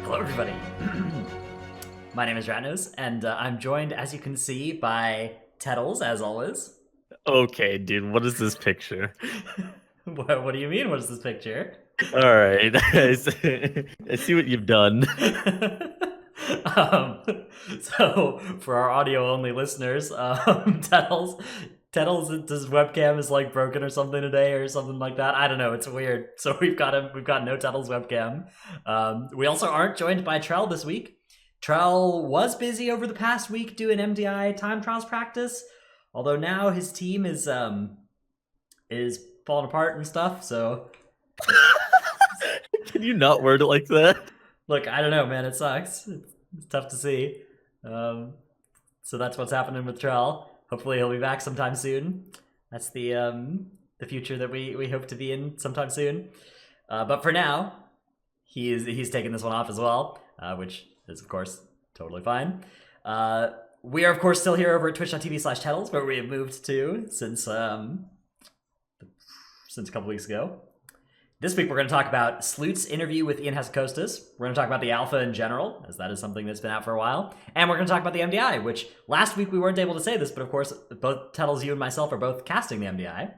Hello, everybody. My name is Ratnos, and I'm joined, as you can see, by Tettles, as always. Okay, dude, what is this picture? What do you mean? What is this picture? All right, I see what you've done. um, so, for our audio-only listeners, Tettles, his webcam is like broken or something today, or something like that. I don't know. It's weird. So we've got no Tettles webcam. We also aren't joined by Trell this week. Trell was busy over the past week doing MDI time trials practice, although now his team is falling apart and stuff. So Can you not word it like that? look, I don't know, man. It sucks. It's tough to see. So that's what's happening with Trell. Hopefully, he'll be back sometime soon. That's the future that we hope to be in sometime soon. But for now, he's taking this one off as well, which is of course totally fine. We are of course still here over at twitch.tv/Tettles, where we have moved to since a couple weeks ago. This week we're going to talk about Sloot's interview with Ian Hesychostas. We're going to talk about the alpha in general, as that is something that's been out for a while. And we're going to talk about the MDI, which last week we weren't able to say this, but of course both Tettles, you and myself are both casting the MDI.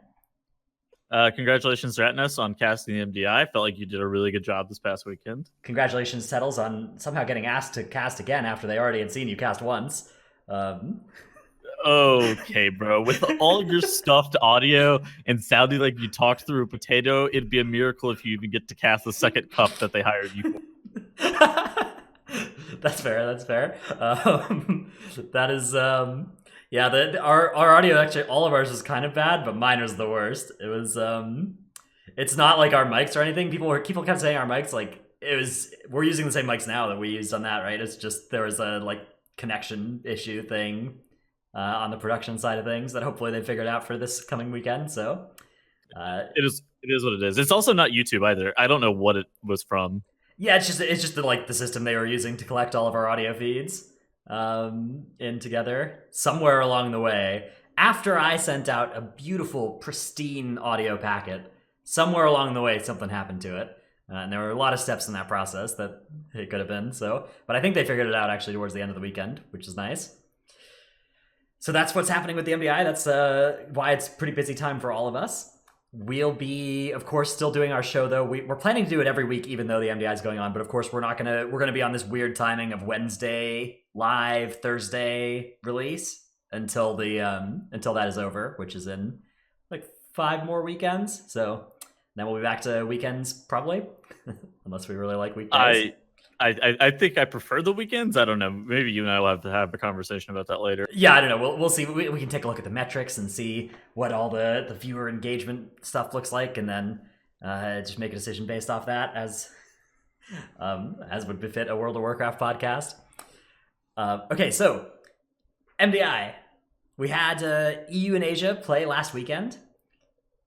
Congratulations, Ratnus, on casting the MDI. I felt like you did a really good job this past weekend. Congratulations, Tettles, on somehow getting asked to cast again after they already had seen you cast once. Okay, bro. With all your stuffed audio and sounding like you talked through a potato, it'd be a miracle if you even get to cast the second cup that they hired you for. That's fair. That is, yeah. Our audio, actually, all of ours was kind of bad, but mine was the worst. It was, it's not like our mics or anything. People kept saying our mics, like we're using the same mics now that we used on that, right? It's just there was a like connection issue thing on the production side of things that hopefully they figured out for this coming weekend. So it is what it is. It's also not YouTube either. I don't know what it was from. Yeah, it's just the system they were using to collect all of our audio feeds in together somewhere along the way. After I sent out a beautiful, pristine audio packet, somewhere along the way something happened to it. And there were a lot of steps in that process that it could have been. But I think they figured it out actually towards the end of the weekend, which is nice. So that's what's happening with the MDI. That's why it's a pretty busy time for all of us. We'll be, of course, still doing our show, though. We're planning to do it every week, even though the MDI is going on. But of course, we're gonna be on this weird timing of Wednesday live, Thursday release until that is over, which is in like 5 more weekends. So then we'll be back to weekends probably, unless we really like weekdays. I think I prefer the weekends. I don't know. Maybe you and I will have to have a conversation about that later. Yeah, I don't know. We'll see. We can take a look at the metrics and see what all the viewer engagement stuff looks like, and then just make a decision based off that, as would befit a World of Warcraft podcast. Okay, so MDI. We had EU and Asia play last weekend.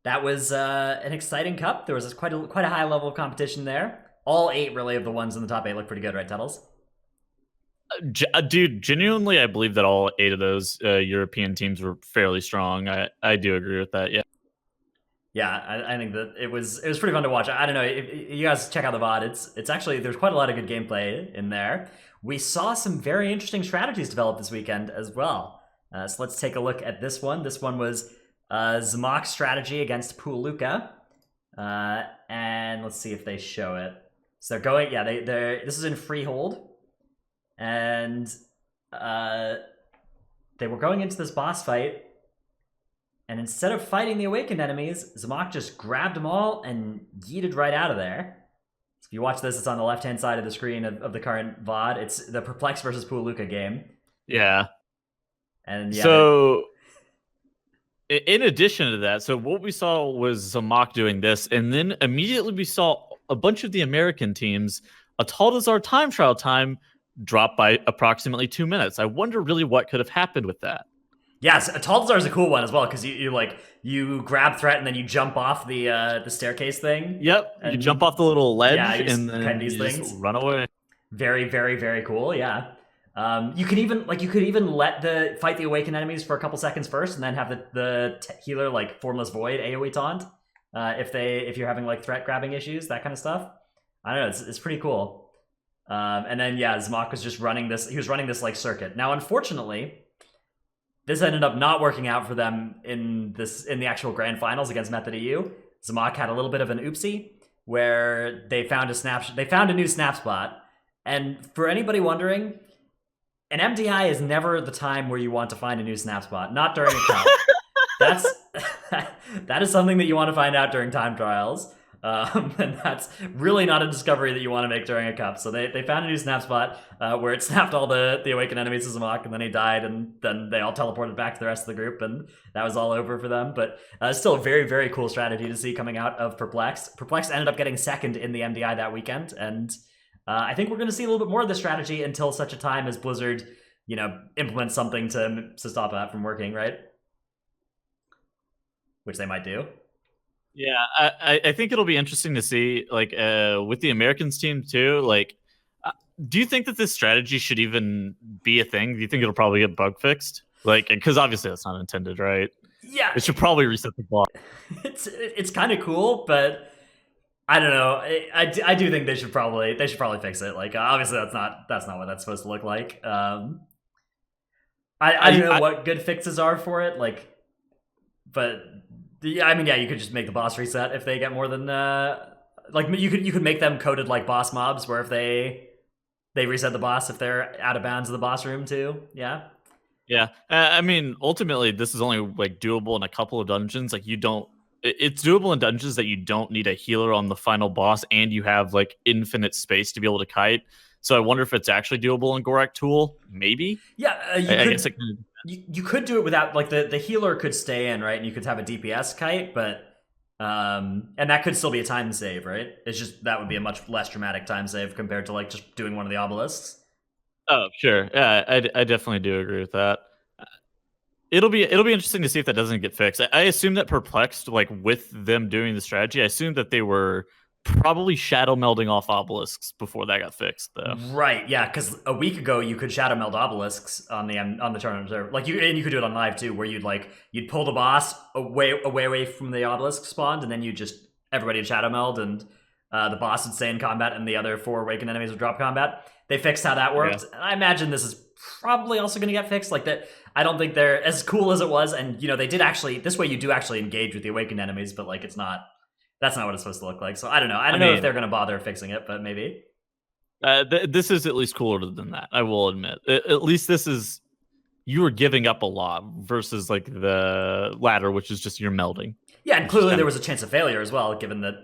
That was an exciting cup. There was quite a high level of competition there. All 8 really of the ones in the top 8 look pretty good, right, Tettles? Dude, genuinely, I believe that all 8 of those European teams were fairly strong. I do agree with that. Yeah. Yeah, I think that it was pretty fun to watch. I don't know if you guys check out the VOD. It's actually, there's quite a lot of good gameplay in there. We saw some very interesting strategies develop this weekend as well. So let's take a look at this one. This one was Zamok's strategy against Puluka, and let's see if they show it. So they're going, yeah, they're this is in Freehold, and they were going into this boss fight, and instead of fighting the awakened enemies, Zamok just grabbed them all and yeeted right out of there. So if you watch this, it's on the left-hand side of the screen of the current VOD. It's the Perplex versus Puluka game. Yeah. And yeah, so in addition to that, so what we saw was Zamok doing this, and then immediately we saw a bunch of the American teams, a Taltazar time trial time dropped by approximately 2 minutes. I wonder really what could have happened with that. Yes, Taltazar is a cool one as well, because you grab threat and then you jump off the staircase thing. Yep, you jump off the little ledge and then these things. Just run away. Very, very, very cool. Yeah. You could even let fight the awakened enemies for a couple seconds first, and then have the healer like Formless Void AoE taunt if you're having like threat grabbing issues, that kind of stuff. I don't know, it's pretty cool. And then yeah, Zmok was just running this. He was running this like circuit. Now, unfortunately, this ended up not working out for them in the actual grand finals against Method EU. Zmok had a little bit of an oopsie where they found a new snap spot. And for anybody wondering, an MDI is never the time where you want to find a new snap spot. Not during a cup. That is something that you want to find out during time trials. And that's really not a discovery that you want to make during a cup. So they found a new snap spot where it snapped all the awakened enemies to Zmok, and then he died, and then they all teleported back to the rest of the group, and that was all over for them. But still a very, very cool strategy to see coming out of Perplexed. Perplexed ended up getting second in the MDI that weekend, and I think we're going to see a little bit more of this strategy until such a time as Blizzard, implements something to stop that from working, right? Which they might do. Yeah, I think it'll be interesting to see, like, with the Americans team too. Like, do you think that this strategy should even be a thing? Do you think it'll probably get bug fixed? Like, because obviously that's not intended, right? Yeah, it should probably reset the block. It's kind of cool, but I don't know. I do think they should probably fix it. Like, obviously that's not what that's supposed to look like. I don't know what good fixes are for it. Like, but. I mean, yeah, you could just make the boss reset if they get more than like you could make them coded like boss mobs, where if they reset the boss if they're out of bounds of the boss room too. Yeah. Yeah, I mean, ultimately, this is only like doable in a couple of dungeons. Like, it's doable in dungeons that you don't need a healer on the final boss, and you have like infinite space to be able to kite. So I wonder if it's actually doable in Gorak Tool. Maybe. Yeah, I guess it can. You could do it without, like, the healer could stay in, right? And you could have a DPS kite, but and that could still be a time save, right? It's just that would be a much less dramatic time save compared to like just doing one of the obelisks. Oh, sure. Yeah, I definitely do agree with that. It'll be interesting to see if that doesn't get fixed. I assume that Perplexed, like with them doing the strategy, I assume that they were probably shadow melding off obelisks before that got fixed, though. Right? Yeah, because a week ago you could shadow meld obelisks on the tournament server. Like, you could do it on live too, where you'd pull the boss away from the obelisk spawned, and then you just everybody would shadow meld, and the boss would stay in combat, and the other 4 awakened enemies would drop combat. They fixed how that worked. Yeah. I imagine this is probably also going to get fixed. Like that, I don't think they're as cool as it was, and they did actually this way. You do actually engage with the awakened enemies, but like it's not. That's not what it's supposed to look like. So I don't know. I don't know if they're going to bother fixing it, but maybe. This is at least cooler than that, I will admit. At least this is, you were giving up a lot versus like the latter, which is just you're melding. Yeah, and clearly there was a chance of failure as well, given that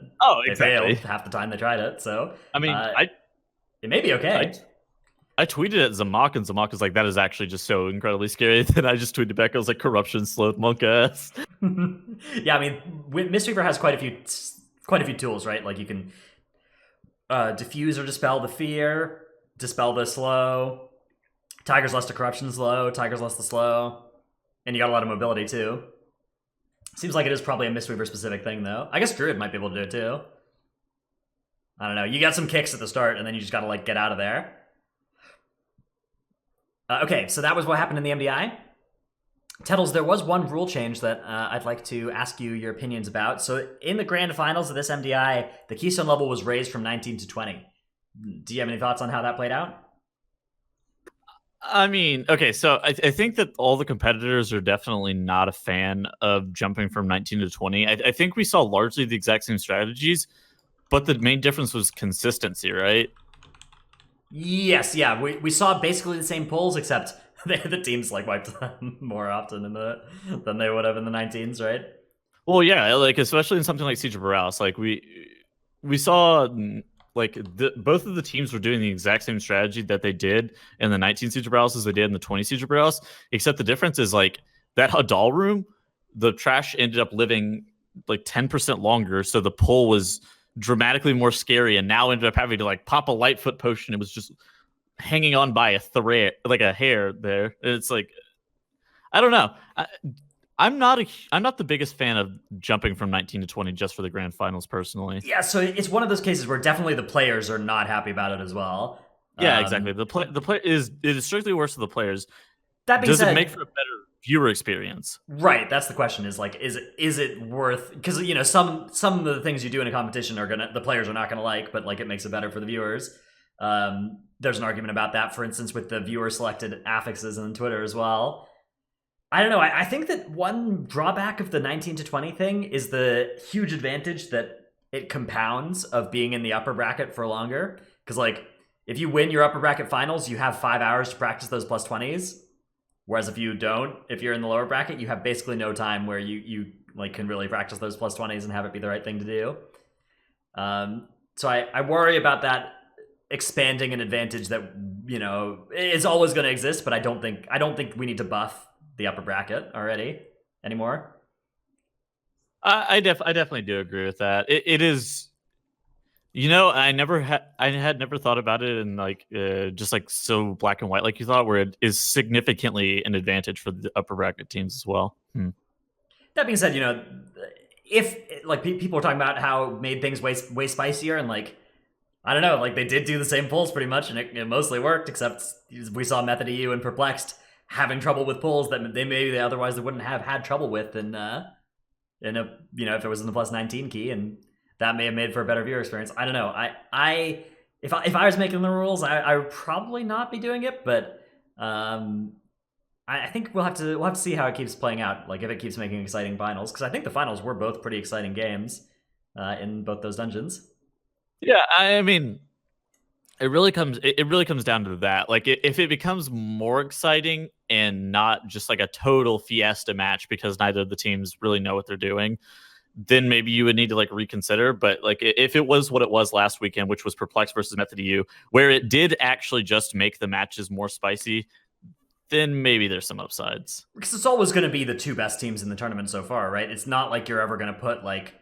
they failed half the time they tried it. So I mean, it may be okay. I tweeted at Zmok, and Zmok was like, that is actually just so incredibly scary. Then I just tweeted back, I was like, corruption, Sloot, monk ass. Yeah, I mean, Mistweaver has quite a few tools, right? Like you can diffuse or dispel the fear, dispel the slow, Tiger's Lust to corruption slow, Tiger's Lust to slow, and you got a lot of mobility too. Seems like it is probably a Mistweaver specific thing, though. I guess Druid might be able to do it too. I don't know. You got some kicks at the start, and then you just gotta like get out of there. Okay, so that was what happened in the MDI. Tettles, there was one rule change that I'd like to ask you your opinions about. So in the grand finals of this MDI, the Keystone level was raised from 19 to 20. Do you have any thoughts on how that played out? I mean, okay, so I think that all the competitors are definitely not a fan of jumping from 19 to 20. I think we saw largely the exact same strategies, but the main difference was consistency, right? Yes, yeah. We saw basically the same pulls, except the teams like wiped them more often than they would have in the 19s, right? Well, yeah, like especially in something like Siege of Borealis, like we saw like both of the teams were doing the exact same strategy that they did in the 19 Siege of Borealis as they did in the 20 Siege of Borealis, except the difference is like that Hadal room, the trash ended up living like 10% longer, so the pull was dramatically more scary, and now ended up having to like pop a Lightfoot potion. It was just hanging on by a thread, like a hair there. And it's like, I don't know. I'm not the biggest fan of jumping from 19 to 20 just for the grand finals, personally. Yeah, so it's one of those cases where definitely the players are not happy about it as well. Yeah, exactly. The play is strictly worse for the players. That being said, does it make for a better viewer experience? Right, that's the question. Is like, is it worth? Because some of the things you do in a competition the players are not gonna like, but like it makes it better for the viewers. There's an argument about that, for instance, with the viewer-selected affixes on Twitter as well. I don't know. I think that one drawback of the 19 to 20 thing is the huge advantage that it compounds of being in the upper bracket for longer. Because, like, if you win your upper bracket finals, you have 5 hours to practice those plus 20s. Whereas if you don't, if you're in the lower bracket, you have basically no time where you like can really practice those plus 20s and have it be the right thing to do. So I worry about that expanding an advantage that, you know, is always going to exist, but I don't think we need to buff the upper bracket already anymore. I definitely do agree with that. It is, you know, I had never thought about it in like just like so black and white like you thought, where it is significantly an advantage for the upper bracket teams as well. That being said, you know, if like people are talking about how it made things way spicier, and like I don't know, like they did do the same pulls pretty much, and it mostly worked, except we saw Method EU and Perplexed having trouble with pulls that they otherwise wouldn't have had trouble with in a, you know, if it was in the plus 19 key, and that may have made for a better viewer experience. I don't know. If I was making the rules, I would probably not be doing it, but I think we'll have to see how it keeps playing out. Like if it keeps making exciting finals, because I think the finals were both pretty exciting games in both those dungeons. Yeah, I mean, it really comes down to that. Like if it becomes more exciting and not just like a total fiesta match because neither of the teams really know what they're doing, then maybe you would need to like reconsider. But like if it was what it was last weekend, which was Perplex versus Method EU, where it did actually just make the matches more spicy, then maybe there's some upsides. Because it's always going to be the two best teams in the tournament so far, right? It's not like you're ever going to put like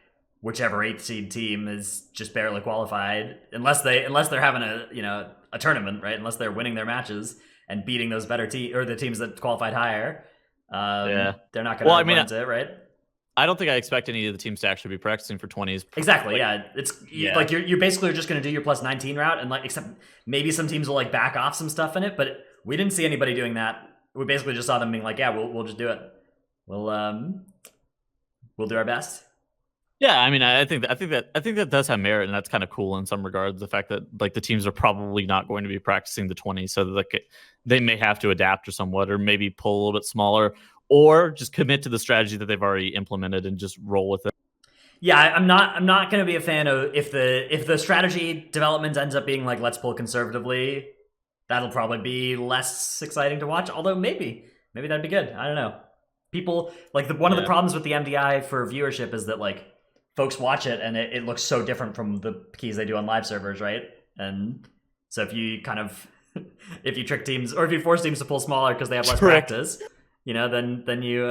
whichever 8th seed team is just barely qualified, unless they're having a tournament, right? Unless they're winning their matches and beating those better or the teams that qualified higher. They're not going to run it, right? I don't think I expect any of the teams to actually be practicing for 20s. Exactly, like, like you're basically just going to do your plus 19 route, and like except maybe some teams will like back off some stuff in it, but we didn't see anybody doing that. We basically just saw them being like, yeah, we'll just do it. We'll do our best. Yeah, I mean, I think that does have merit, and that's kind of cool in some regards. The fact that like the teams are probably not going to be practicing the 20, so that like they may have to adapt or somewhat, or maybe pull a little bit smaller, or just commit to the strategy that they've already implemented and just roll with it. Yeah, I'm not going to be a fan of if the strategy development ends up being like let's pull conservatively. That'll probably be less exciting to watch. Although maybe that'd be good. I don't know. People like one of the problems with the MDI for viewership is that like folks watch it and it looks so different from the keys they do on live servers, right? And so if you kind of if you trick teams or if you force teams to pull smaller because they have less practice, you know, then you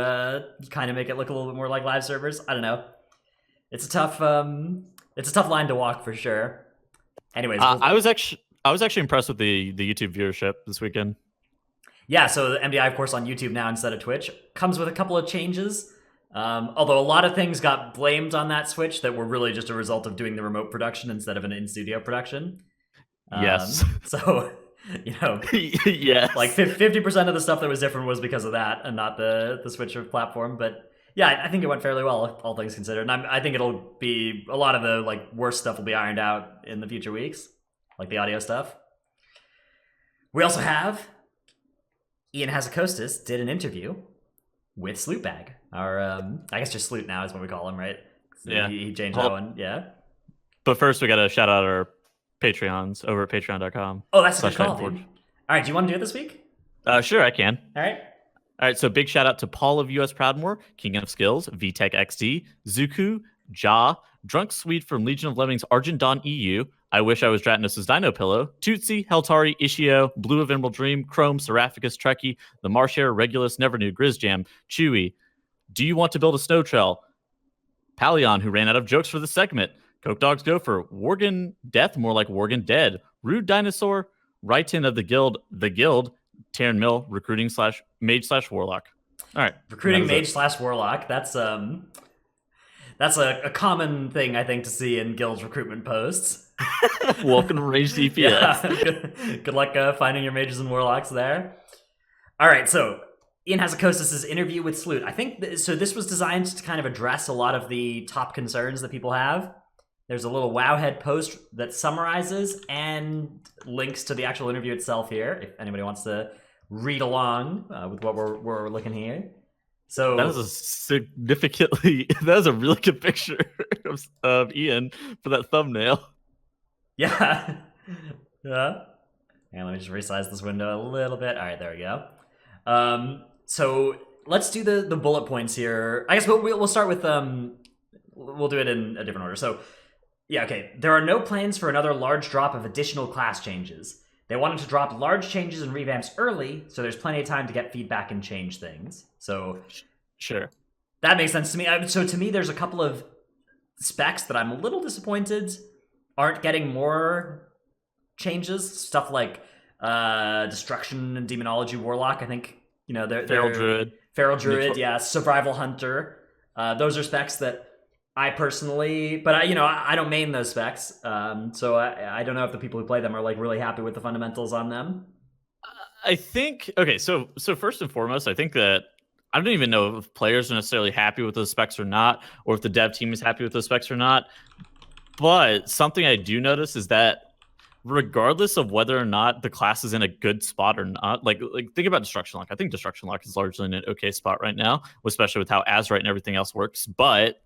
kind of make it look a little bit more like live servers. I don't know. It's a tough line to walk for sure. Anyways, I was actually impressed with the YouTube viewership this weekend. Yeah, so the MDI, of course, on YouTube now instead of Twitch comes with a couple of changes. Although a lot of things got blamed on that switch that were really just a result of doing the remote production instead of an in-studio production. Yes. So, you know, yes. Like 50% of the stuff that was different was because of that and not the switch of platform. But yeah, I think it went fairly well, all things considered. And I think it'll be a lot of the like worst stuff will be ironed out in the future weeks, like the audio stuff. We also have Ian Hazakostas did an interview with Slootbag. Our, I guess just Sloot now is what we call him, right? So yeah. He changed that one, yeah. But first, we got to shout out our Patreons over at patreon.com. Oh, that's a good call, dude. All right, do you want to do it this week? Sure, I can. All right, so big shout out to Paul of US Proudmoore, King of Skills, VTech XD, Zuku, Ja, Drunk Swede from Legion of Lemmings, Argent Dawn EU, I Wish I Was Dratnos' Dino Pillow, Tootsie, Heltari, Ishio, Blue of Emerald Dream, Chrome, Seraphicus, Trekkie, The Marshare, Regulus, Never Knew, Grizzjam, Chewy, Do You Want to Build a Snow Trail, Palion, who ran out of jokes for the segment, Coke Dogs Gopher, Worgen Death, more like Worgen Dead, Rude Dinosaur, Righton of the Guild, Taryn Mill, recruiting /mage /warlock. All right. Recruiting mage /warlock. That's a common thing, I think, to see in guilds recruitment posts. Welcome to Ranged DPS. Yeah. Good luck finding your mages and warlocks there. All right, so Ian Hazakostas' interview with Sloot. I think so. This was designed to kind of address a lot of the top concerns that people have There's a little Wowhead post that summarizes and links to the actual interview itself here, if anybody wants to read along with what we're looking here. So that is a significantly that is a really good picture of Ian for that thumbnail. yeah. Yeah. And let me just resize this window a little bit. All right, there we go. So let's do the bullet points here. I guess we'll start with we'll do it in a different order. So yeah, okay. There are no plans for another large drop of additional class changes. They wanted to drop large changes and revamps early, so there's plenty of time to get feedback and change things. So Sure. that makes sense to me. So to me, there's a couple of specs that I'm a little disappointed aren't getting more changes. Stuff like Destruction and Demonology Warlock. I think, you know, they're Feral Druid, yeah, Survival Hunter. Those are specs that I personally, but I don't main those specs, so I don't know if the people who play them are like really happy with the fundamentals on them. I think okay. So first and foremost, I think that I don't even know if players are necessarily happy with those specs or not, or if the dev team is happy with those specs or not. But something I do notice is that regardless of whether or not the class is in a good spot or not, like think about Destruction Lock. I think Destruction Lock is largely in an okay spot right now, especially with how Azerite and everything else works. But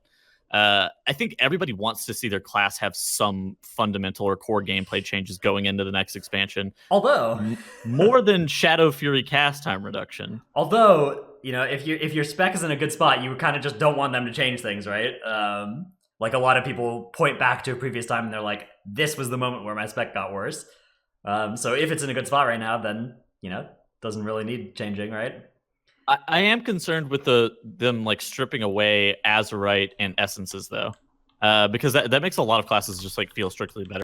I think everybody wants to see their class have some fundamental or core gameplay changes going into the next expansion. Although more than Shadow Fury cast time reduction. Although, if your spec is in a good spot, you kind of just don't want them to change things, right? Like a lot of people point back to a previous time and they're like, this was the moment where my spec got worse. So if it's in a good spot right now, then, doesn't really need changing, right? I am concerned with them like stripping away Azerite and Essences though, because that makes a lot of classes just like feel strictly better.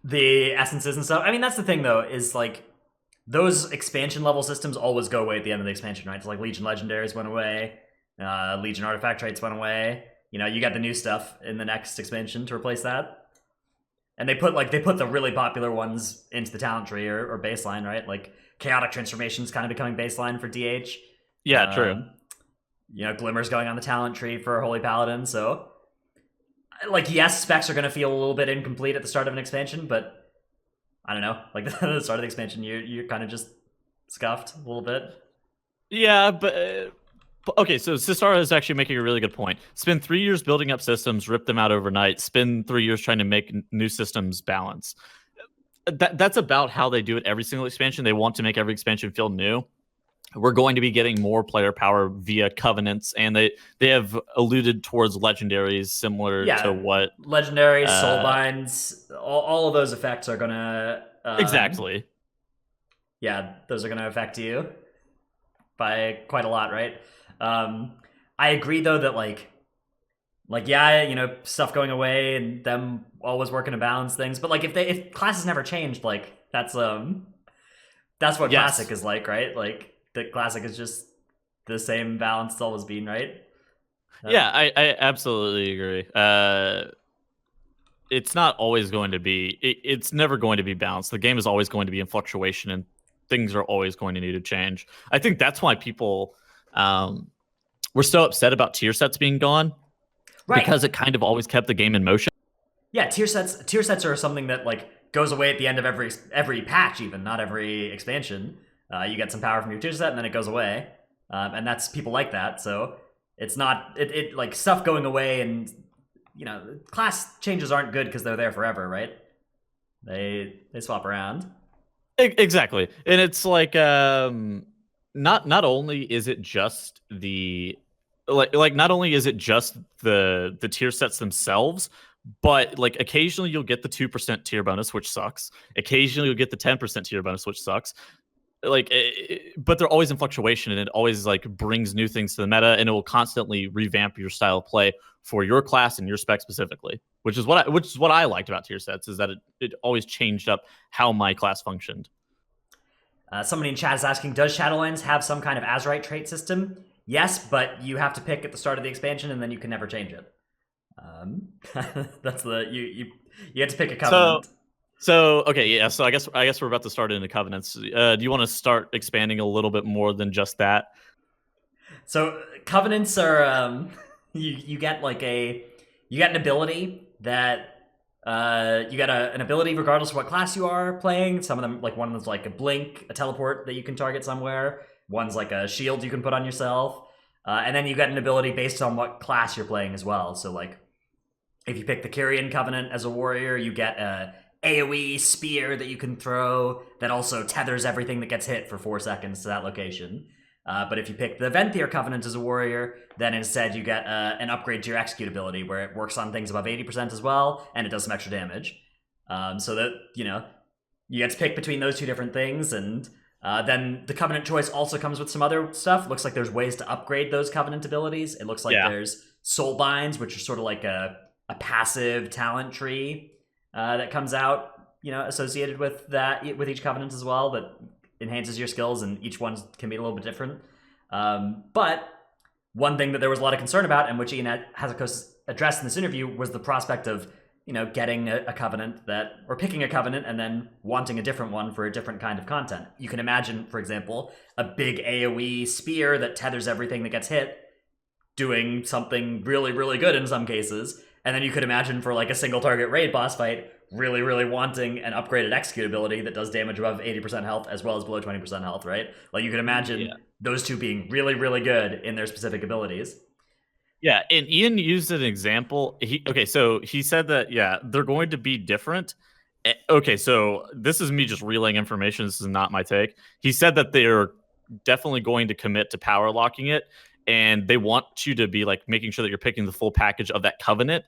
The Essences and stuff. I mean, that's the thing though, is like those expansion level systems always go away at the end of the expansion, right? So like Legion Legendaries went away, Legion Artifact traits went away. You got the new stuff in the next expansion to replace that. And they put the really popular ones into the talent tree or baseline, right? Like Chaotic Transformation's kind of becoming baseline for DH. Yeah, true. Glimmer's going on the talent tree for Holy Paladin, so yes, specs are going to feel a little bit incomplete at the start of an expansion, but I don't know. Like at the start of the expansion, you're kind of just scuffed a little bit. Yeah, but okay, so Sistara is actually making a really good point. Spend 3 years building up systems, rip them out overnight. Spend 3 years trying to make new systems balance. That's about how they do it every single expansion. They want to make every expansion feel new. We're going to be getting more player power via covenants, and they have alluded towards legendaries similar to what legendaries, soulbinds, all of those effects are gonna exactly. Yeah, those are gonna affect you by quite a lot, right? I agree though that stuff going away and them always working to balance things, but like if classes never changed, like that's what Classic is like, right? Like the Classic is just the same balance it's always been, right? Yeah, I absolutely agree. It's not always going to be it's never going to be balanced. The game is always going to be in fluctuation, and things are always going to need to change. I think that's why people were so upset about tier sets being gone. Right. Because it kind of always kept the game in motion. Yeah, tier sets are something that like goes away at the end of every patch, even not every expansion. You get some power from your tier set, and then it goes away, and that's people like that. So it's not it like stuff going away, and class changes aren't good because they're there forever, right? They swap around. Exactly, and it's like not only is it just the not only is it just the tier sets themselves, but like occasionally you'll get the 2% tier bonus, which sucks. Occasionally you'll get the 10% tier bonus, which sucks. But they're always in fluctuation, and it always like brings new things to the meta, and it will constantly revamp your style of play for your class and your spec specifically. Which is what I liked about tier sets, is that it always changed up how my class functioned. Somebody in chat is asking, does Shadowlands have some kind of Azerite trait system? Yes, but you have to pick at the start of the expansion, and then you can never change it. That's you have to pick a covenant. So okay, yeah. So I guess we're about to start into covenants. Do you want to start expanding a little bit more than just that? So covenants are you get an ability that you get an ability regardless of what class you are playing. Some of them, like one is like a blink, a teleport that you can target somewhere. One's like a shield you can put on yourself. And then you get an ability based on what class you're playing as well. So like if you pick the Kyrian Covenant as a warrior, you get a AoE spear that you can throw that also tethers everything that gets hit for 4 seconds to that location. But if you pick the Venthyr Covenant as a warrior, then instead you get an upgrade to your execute ability where it works on things above 80% as well, and it does some extra damage. So that, you get to pick between those two different things, and then the Covenant choice also comes with some other stuff. Looks like there's ways to upgrade those Covenant abilities. It looks like there's Soul Binds, which are sort of like a passive talent tree that comes out, associated with that, with each Covenant as well, that enhances your skills, and each one can be a little bit different. But one thing that there was a lot of concern about, and which Ian has addressed in this interview, was the prospect of getting a covenant or picking a covenant and then wanting a different one for a different kind of content. You can imagine, for example, a big AoE spear that tethers everything that gets hit doing something really, really good in some cases. And then you could imagine for like a single target raid boss fight, really, really wanting an upgraded execute ability that does damage above 80% health as well as below 20% health, right? Like you could imagine those two being really, really good in their specific abilities. Yeah, and Ian used an example. So he said that, they're going to be different. Okay, so this is me just relaying information. This is not my take. He said that they're definitely going to commit to power locking it, and they want you to be like making sure that you're picking the full package of that covenant,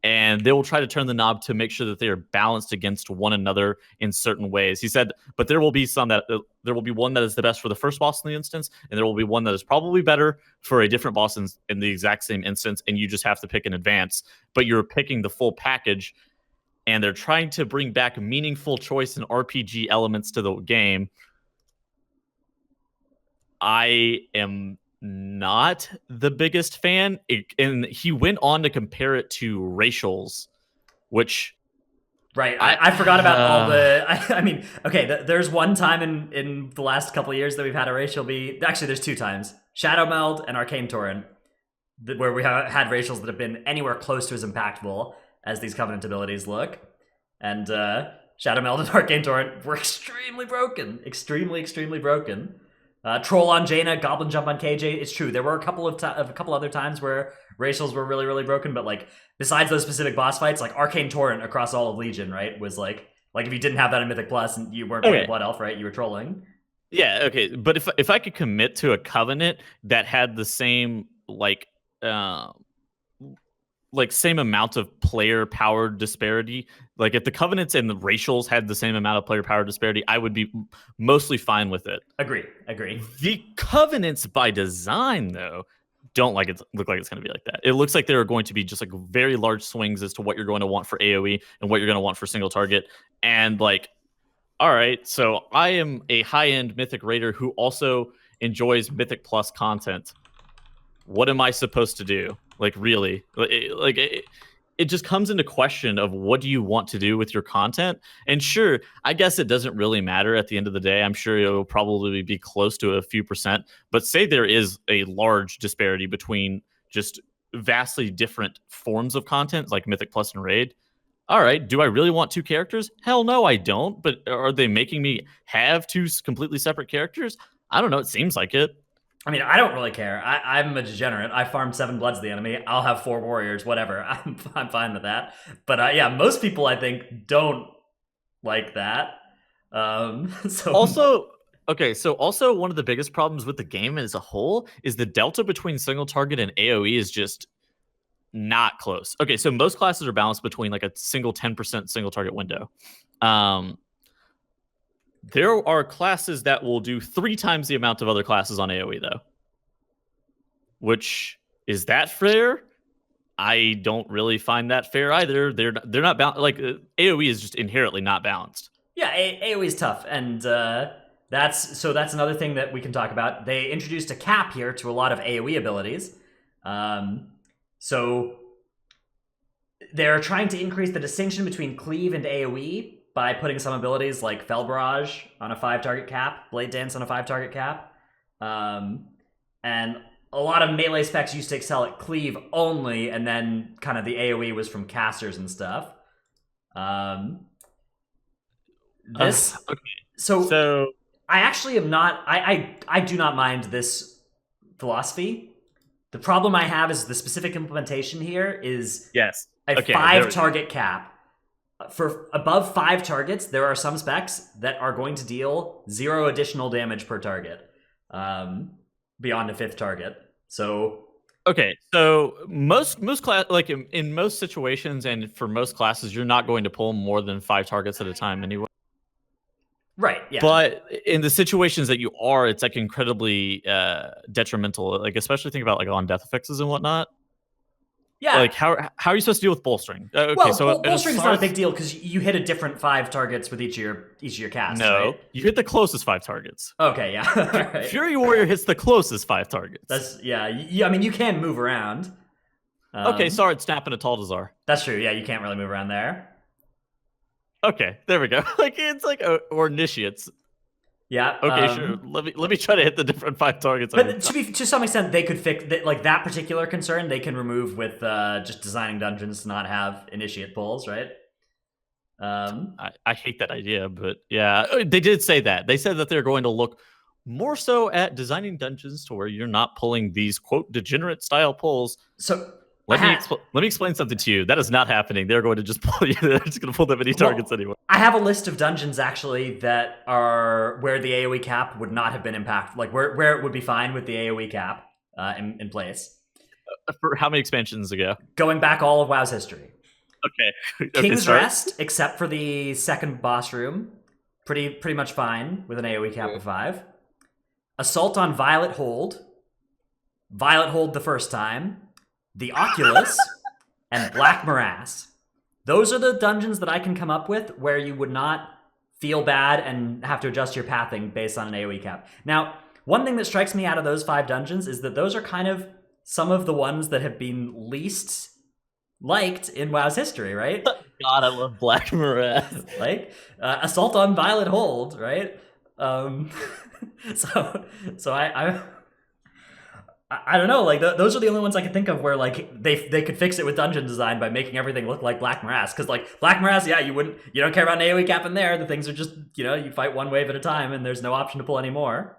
and they will try to turn the knob to make sure that they are balanced against one another in certain ways. He said, but there will be there will be one that is the best for the first boss in the instance, and there will be one that is probably better for a different boss in the exact same instance, and you just have to pick in advance. But you're picking the full package, and they're trying to bring back meaningful choice and RPG elements to the game. I am not the biggest fan, and he went on to compare it to racials, which I forgot about all the I mean, okay, there's one time in the last couple of years that we've had a racial be, actually there's 2 times, Shadow Meld and Arcane Torrent, where we have had racials that have been anywhere close to as impactful as these Covenant abilities look. And Shadow Meld and Arcane Torrent were extremely broken, extremely broken. Troll on Jaina, Goblin Jump on KJ. It's true. There were a couple other times where racials were really, really broken, but like besides those specific boss fights, like Arcane Torrent across all of Legion, right, was like if you didn't have that in Mythic Plus and you weren't playing Blood Elf, right, you were trolling. Yeah, okay, but if I could commit to a covenant that had the same same amount of player power disparity, like if the covenants and the racials had the same amount of player power disparity, I would be mostly fine with it. Agree. The covenants by design, though, don't look like it's going to be like that. It looks like there are going to be just like very large swings as to what you're going to want for AoE and what you're going to want for single target. And like, all right, so I am a high-end Mythic Raider who also enjoys Mythic Plus content. What am I supposed to do? Like, really? It just comes into question of what do you want to do with your content? And sure, I guess it doesn't really matter at the end of the day. I'm sure it will probably be close to a few percent. But say there is a large disparity between just vastly different forms of content, like Mythic Plus and Raid. All right, do I really want 2 characters? Hell no, I don't. But are they making me have 2 completely separate characters? I don't know. It seems like it. I mean, I don't really care. I'm a degenerate. I farmed 7 Bloods of the enemy. I'll have 4 warriors, whatever. I'm fine with that. But most people, I think, don't like that. Also one of the biggest problems with the game as a whole is the delta between single target and AoE is just not close. Okay, so most classes are balanced between like a single 10% single target window. There are classes that will do 3 times the amount of other classes on AoE, though. Which, is that fair? I don't really find that fair either. They're not balanced. Like, AoE is just inherently not balanced. Yeah, AoE is tough, and that's another thing that we can talk about. They introduced a cap here to a lot of AoE abilities. So they're trying to increase the distinction between cleave and AoE by putting some abilities like Fell Barrage on a 5-target cap, Blade Dance on a 5-target cap, and a lot of melee specs used to excel at cleave only, and then kind of the AoE was from casters and stuff. This Okay. so I actually am not. I do not mind this philosophy. The problem I have is the specific implementation here is yes. a Okay, 5 target cap. For above 5 targets, there are some specs that are going to deal 0 additional damage per target, beyond a 5th target. So okay, so most class, like in most situations and for most classes, you're not going to pull more than 5 targets at a time anyway. right, yeah. But in the situations that you are, it's like incredibly detrimental. Like especially think about like on death effects and whatnot. Yeah. Like how are you supposed to deal with bolstering? Okay, well, so bolstering's not a big deal because you hit a different 5 targets with each of your casts. No, right? You hit the closest 5 targets. Okay, yeah. Right. Fury Warrior hits the closest 5 targets. That's I mean, you can move around. Okay, Sword Snap and a Tal'Dazar. That's true. Yeah, you can't really move around there. Okay, there we go. Like it's like or initiates. Yeah. Okay, sure. Let me try to hit the different 5 targets. But to some extent, they could fix like that particular concern. They can remove with just designing dungeons to not have initiate pulls, right? I hate that idea, but yeah, they did say that. They said that they're going to look more so at designing dungeons to where you're not pulling these quote degenerate style pulls. So let me explain something to you. That is not happening. They're going to just pull you. They're just going to pull that many targets anyway. I have a list of dungeons actually that are where the AoE cap would not have been impacted, like where it would be fine with the AoE cap in place. For how many expansions ago? Going back all of WoW's history. Okay. King's Rest, except for the second boss room, pretty much fine with an AoE cap of 5. Assault on Violet Hold the first time, the Oculus, and Black Morass. Those are the dungeons that I can come up with where you would not feel bad and have to adjust your pathing based on an AoE cap. Now, one thing that strikes me out of those 5 dungeons is that those are kind of some of the ones that have been least liked in WoW's history, right? God, I love Black Morass. Like Assault on Violet Hold, right? So I don't know, like those are the only ones I can think of where like they could fix it with dungeon design by making everything look like Black Morass. Because like Black Morass, yeah, you don't care about an AoE cap in there. The things are just you fight one wave at a time, and there's no option to pull any more.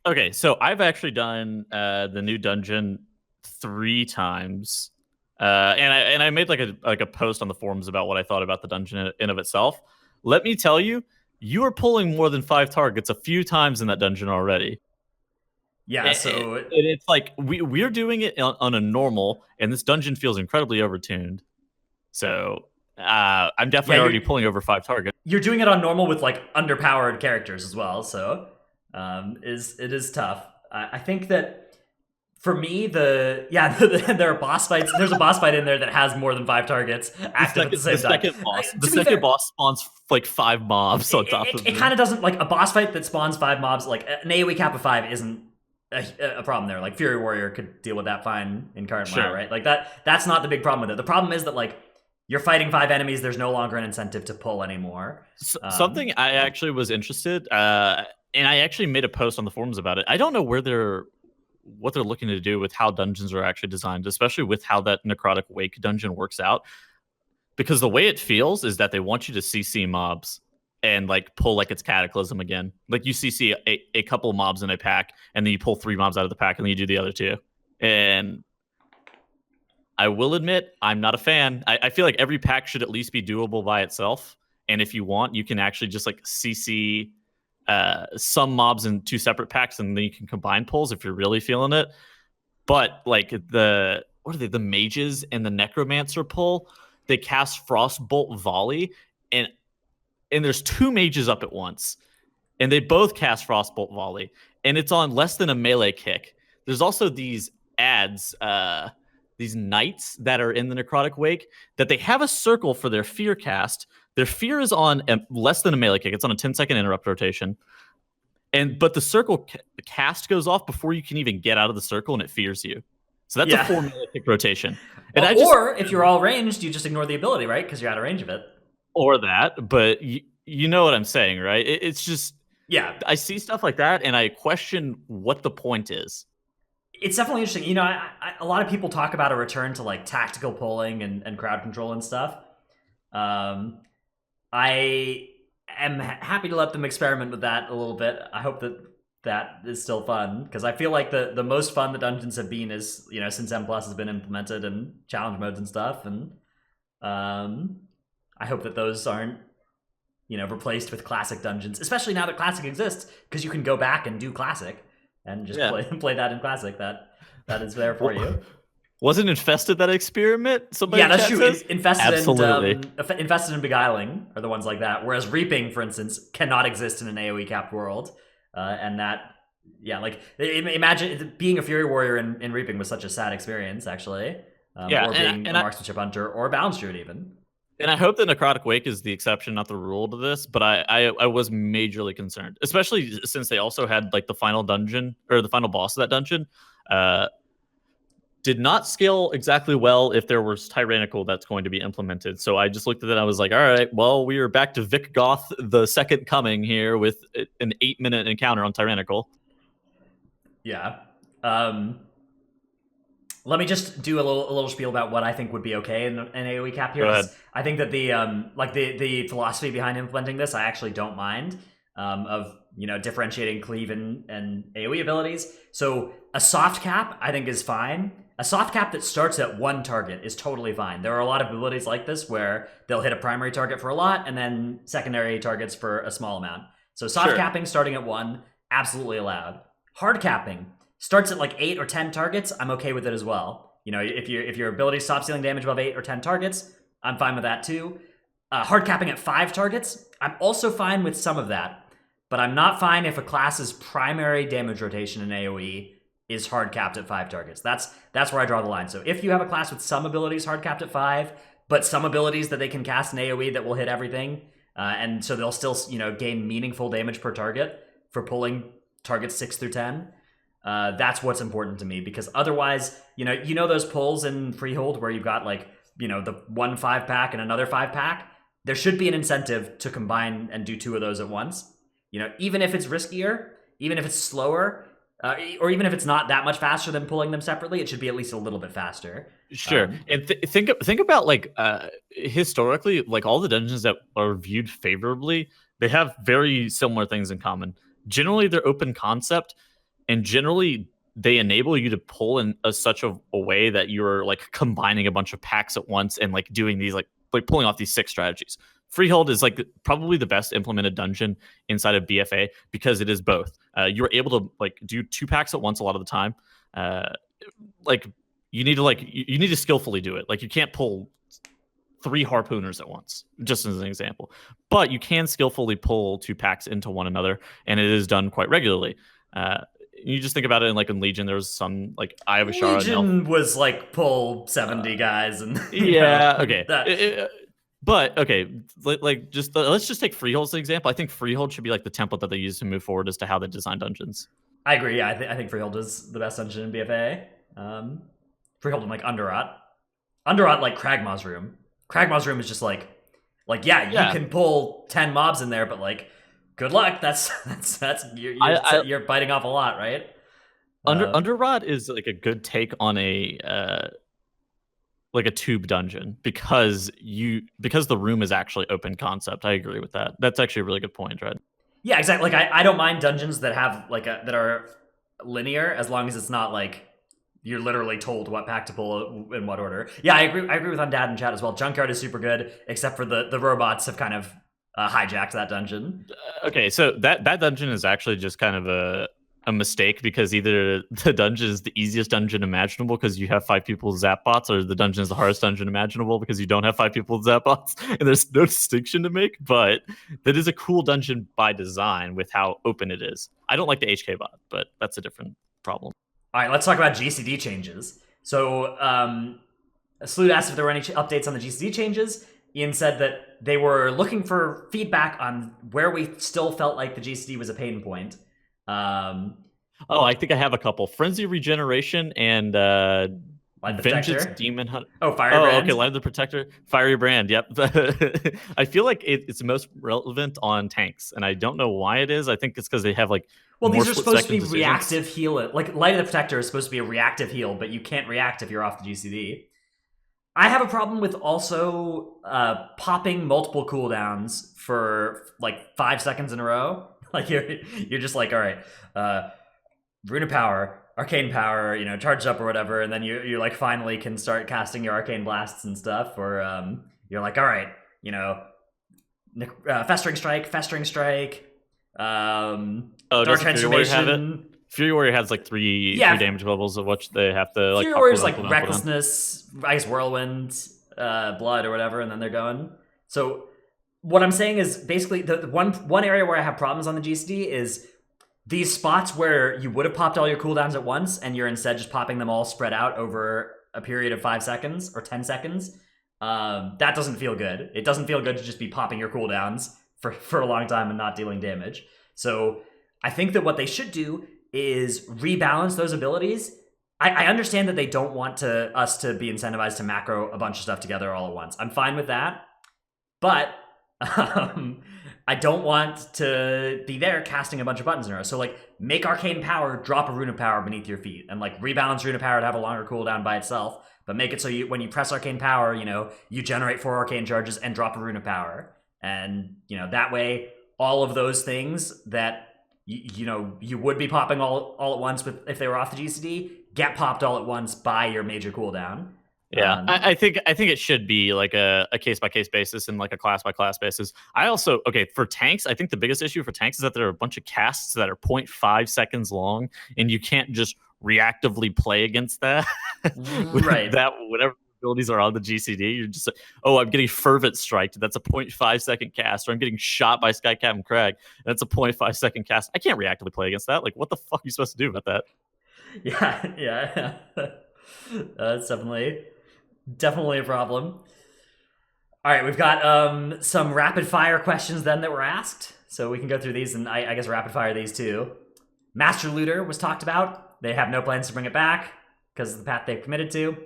Okay, so I've actually done the new dungeon 3 times. And I made like a post on the forums about what I thought about the dungeon in of itself. Let me tell you, you are pulling more than 5 targets a few times in that dungeon already. Yeah, so it's like we're doing it on a normal, and this dungeon feels incredibly overtuned. So I'm definitely already pulling over 5 targets. You're doing it on normal with like underpowered characters as well, so it is tough. I think that. For me, there are boss fights. There's a boss fight in there that has more than 5 targets active at the same time. The second boss spawns like 5 mobs on top of it. It kind of doesn't, like a boss fight that spawns 5 mobs, like an AoE cap of 5 isn't a problem there. Like Fury Warrior could deal with that fine in current WoW, right? Like that's not the big problem with it. The problem is that like you're fighting 5 enemies, there's no longer an incentive to pull anymore. Something I actually was interested, and I actually made a post on the forums about it. I don't know what they're looking to do with how dungeons are actually designed, especially with how that Necrotic Wake dungeon works out. Because the way it feels is that they want you to CC mobs and like pull like it's Cataclysm again. Like you CC a couple of mobs in a pack, and then you pull 3 mobs out of the pack, and then you do the other 2. And I will admit, I'm not a fan. I feel like every pack should at least be doable by itself. And if you want, you can actually just like CC some mobs in 2 separate packs, and then you can combine pulls if you're really feeling it. But like the mages and the necromancer pull, they cast Frostbolt Volley, and there's 2 mages up at once, and they both cast Frostbolt Volley, and it's on less than a melee kick. There's also these ads, these knights that are in the Necrotic Wake, that they have a circle for their fear cast. Their fear is on less than a melee kick. It's on a 10-second interrupt rotation. But the circle cast goes off before you can even get out of the circle, and it fears you. So that's a 4 melee kick rotation. And if you're all ranged, you just ignore the ability, right? Because you're out of range of it. Or that, but you know what I'm saying, right? It's just... Yeah. I see stuff like that, and I question what the point is. it's definitely interesting. You know, a lot of people talk about a return to like tactical pulling and crowd control and stuff. Um, I am happy to let them experiment with that a little bit. I hope that that is still fun because I feel like the most fun that dungeons have been is, you know, since M Plus has been implemented and challenge modes and stuff, and I hope that those aren't, you know, replaced with classic dungeons, especially now that classic exists because you can go back and do classic and just play that in classic. That is there for you. Wasn't Infested that experiment? Somebody Yeah, that's true. says? Infested Infested and Beguiling are the ones like that. Whereas Reaping, for instance, cannot exist in an AoE capped world, and that, yeah, like imagine being a Fury Warrior in Reaping was such a sad experience, actually. Or being a Marksmanship Hunter or a Balance Druid even. And I hope that Necrotic Wake is the exception, not the rule to this. But I was majorly concerned, especially since they also had like the final dungeon or the final boss of that dungeon. Did not scale exactly well if there was Tyrannical that's going to be implemented. So I just looked at it and I was like, all right, well, we are back to Vic Goth, the second coming here with an 8-minute encounter on Tyrannical. Yeah. Let me just do a little spiel about what I think would be okay in an AoE cap here. Go ahead. I think that the philosophy behind implementing this, I actually don't mind, of, you know, differentiating cleave and AoE abilities. So a soft cap I think is fine. A soft cap that starts at one target is totally fine. There are a lot of abilities like this where they'll hit a primary target for a lot and then secondary targets for a small amount. So soft capping starting at one, absolutely allowed. Hard capping starts at like 8 or 10 targets, I'm okay with it as well. You know, if your ability stops dealing damage above 8 or 10 targets, I'm fine with that too. Hard capping at 5 targets, I'm also fine with some of that. But I'm not fine if a class's primary damage rotation in AoE is hard capped at 5 targets. That's where I draw the line. So if you have a class with some abilities hard capped at 5, but some abilities that they can cast in AoE that will hit everything, and so they'll still, you know, gain meaningful damage per target for pulling targets 6 through 10, that's what's important to me, because otherwise, you know those pulls in Freehold where you've got like, you know, the 1 5-pack and another 5-pack? There should be an incentive to combine and do 2 of those at once. You know, even if it's riskier, even if it's slower, or even if it's not that much faster than pulling them separately, it should be at least a little bit faster. Sure. And think about like historically, like all the dungeons that are viewed favorably, they have very similar things in common. Generally, they're open concept, and generally they enable you to pull in such a way that you're like combining a bunch of packs at once and like doing these like pulling off these 6 strategies. Freehold is like probably the best implemented dungeon inside of BFA because it is both. You're able to like do 2 packs at once a lot of the time. Like you need to skillfully do it. Like you can't pull 3 harpooners at once, just as an example. But you can skillfully pull 2 packs into one another, and it is done quite regularly. You just think about it in Legion, there was some like Eye of Ashara. Legion was like pull 70 guys and yeah, okay. But okay, let's just take Freehold as an example. I think Freehold should be like the template that they use to move forward as to how they design dungeons. I agree. Yeah, I think Freehold is the best dungeon in BFA. Freehold and like Underrot like Kragmaw's Room. Kragmaw's Room is just like yeah, you can pull 10 mobs in there, but like good luck. That's you're biting off a lot, right? Underrot is like a good take on a tube dungeon because the room is actually open concept. I agree with that. That's actually a really good point, right? Yeah, exactly. Like I don't mind dungeons that have that are linear as long as it's not like you're literally told what pack to pull in what order. Yeah, I agree with Undad in chat as well. Junkyard is super good, except for the robots have kind of hijacked that dungeon. Okay, so that dungeon is actually just kind of a mistake because either the dungeon is the easiest dungeon imaginable because you have 5 people with zap bots, or the dungeon is the hardest dungeon imaginable because you don't have 5 people with zap bots, and there's no distinction to make. But that is a cool dungeon by design with how open it is. I don't like the HK bot, but that's a different problem. All right, let's talk about GCD changes. So Sloot asked if there were any updates on the GCD changes. Ian said that they were looking for feedback on where we still felt like the GCD was a pain point. I think I have a couple. Frenzy Regeneration and Light the Vengeance Protector. Demon Hunter. Oh, Fiery Oh, Brand. okay. Light the Protector, Fiery Brand. Yep. I feel like it's most relevant on tanks, and I don't know why it is. I think it's because they have like Well, more these are supposed to be split-second decisions. reactive heal. Like, Light of the Protector is supposed to be a reactive heal, but you can't react if you're off the GCD. I have a problem with also popping multiple cooldowns for like 5 seconds in a row. Like you're just like, all right, Rune of Power, Arcane Power, you know, charged up or whatever, and then you like finally can start casting your Arcane Blasts and stuff. Or you're like, all right, you know, Festering Strike, Oh, Dark does Fury Warrior have it? Transformation. Fury Warrior has like three damage levels of which they have to like. Fury pop Warrior's cooldown, like cooldown, Recklessness, I guess Whirlwind, Blood or whatever, and then they're going. So what I'm saying is basically the one area where I have problems on the GCD is these spots where you would have popped all your cooldowns at once and you're instead just popping them all spread out over a period of 5 seconds or 10 seconds. That doesn't feel good. It doesn't feel good to just be popping your cooldowns for a long time and not dealing damage. So I think that what they should do is rebalance those abilities. I understand that they don't want us to be incentivized to macro a bunch of stuff together all at once. I'm fine with that. But I don't want to be there casting a bunch of buttons in a row. So, like, make Arcane Power drop a Rune of Power beneath your feet. And, like, rebalance Rune of Power to have a longer cooldown by itself. But make it so when you press Arcane Power, you know, you generate 4 Arcane Charges and drop a Rune of Power. And, you know, that way, all of those things that you would be popping all at once if they were off the GCD, get popped all at once by your major cooldown. Yeah, I think it should be like a case by case basis and like a class by class basis. I also for tanks, I think the biggest issue for tanks is that there are a bunch of casts that are 0.5 seconds long, and you can't just reactively play against that. Right. That whatever abilities are on the GCD, you're just like, oh, I'm getting Fervent Strike. That's a 0.5 second cast, or I'm getting shot by Sky Captain Crag. That's a 0.5 second cast. I can't reactively play against that. Like, what the fuck are you supposed to do about that? Yeah. That's definitely a problem. All right, we've got some rapid fire questions then that were asked, so we can go through these, and I guess rapid fire these too. Master Looter was talked about. They have no plans to bring it back because of the path they've committed to.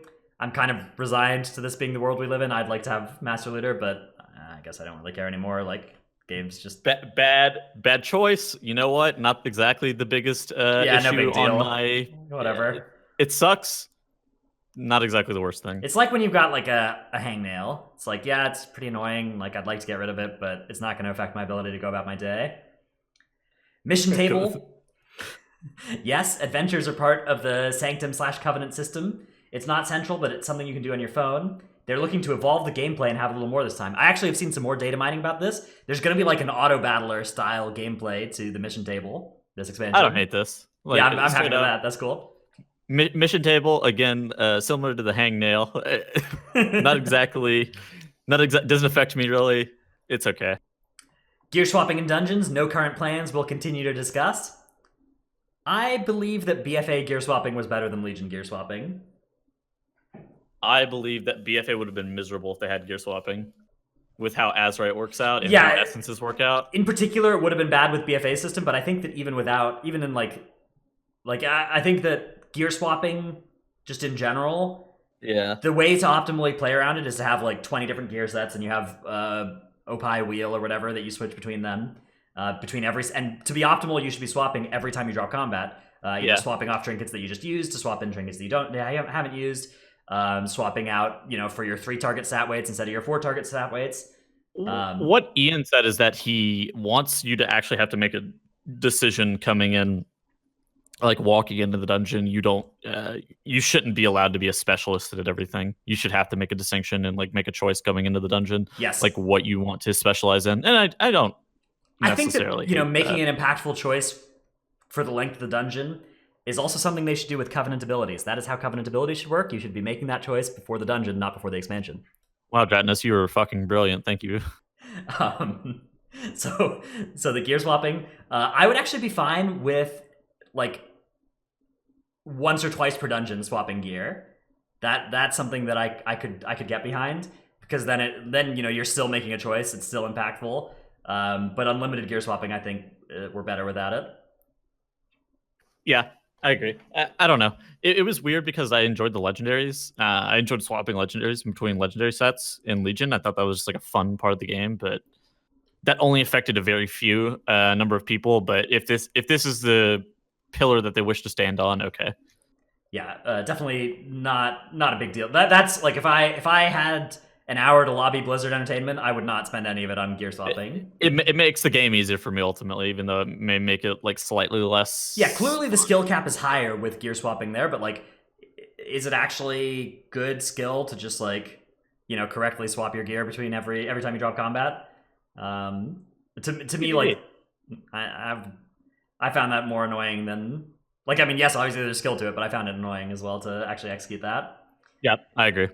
I'm kind of resigned to this being the world we live in. I'd like to have Master Looter, but I guess I don't really care anymore. Like, game's just bad choice. You know what? Not exactly the biggest issue no big deal. on my whatever. It sucks. Not exactly the worst thing. It's like when you've got like a hangnail. It's like, yeah, it's pretty annoying. Like, I'd like to get rid of it, but it's not going to affect my ability to go about my day. Mission table. Yes, adventures are part of the Sanctum/Covenant system. It's not central, but it's something you can do on your phone. They're looking to evolve the gameplay and have a little more this time. I actually have seen some more data mining about this. There's going to be like an auto-battler style gameplay to the mission table, this expansion. I don't hate this. Like, yeah, I'm happy with that. That's cool. Mission table, again, similar to the hangnail. Not exactly... doesn't affect me, really. It's okay. Gear swapping in dungeons, no current plans. We'll continue to discuss. I believe that BFA gear swapping was better than Legion gear swapping. I believe that BFA would have been miserable if they had gear swapping with how Azerite works out and how essences work out. In particular, it would have been bad with BFA system, but I think that even in I think that gear swapping, just in general, the way to optimally play around it is to have like 20 different gear sets, and you have Opie wheel or whatever that you switch between them. And to be optimal, you should be swapping every time you drop combat. Swapping off trinkets that you just used to swap in trinkets that you haven't used. Swapping out, for your 3 target stat weights instead of your 4 target stat weights. What Ian said is that he wants you to actually have to make a decision coming in, like walking into the dungeon. You shouldn't be allowed to be a specialist at everything. You should have to make a distinction and like make a choice coming into the dungeon. Yes, like what you want to specialize in. And I don't necessarily. I think that making an impactful choice for the length of the dungeon is also something they should do with Covenant abilities. That is how Covenant abilities should work. You should be making that choice before the dungeon, not before the expansion. Wow, Dratnus, you were fucking brilliant. Thank you. So the gear swapping, I would actually be fine with like once or twice per dungeon swapping gear. That's something that I could get behind, because then you're still making a choice. It's still impactful. But unlimited gear swapping, I think we're better without it. Yeah. I agree. I don't know. It was weird because I enjoyed the legendaries. I enjoyed swapping legendaries between legendary sets in Legion. I thought that was just like a fun part of the game, but that only affected a very few number of people. But if this is the pillar that they wish to stand on, okay. Yeah, definitely not a big deal. That's like if I had an hour to lobby Blizzard Entertainment, I would not spend any of it on gear swapping. It makes the game easier for me ultimately, even though it may make it like slightly less. Yeah, clearly the skill cap is higher with gear swapping there, but like, is it actually good skill to just like, correctly swap your gear between every time you drop combat? To me, like, I found that more annoying than like. I mean, yes, obviously there's skill to it, but I found it annoying as well to actually execute that. Yeah, I agree.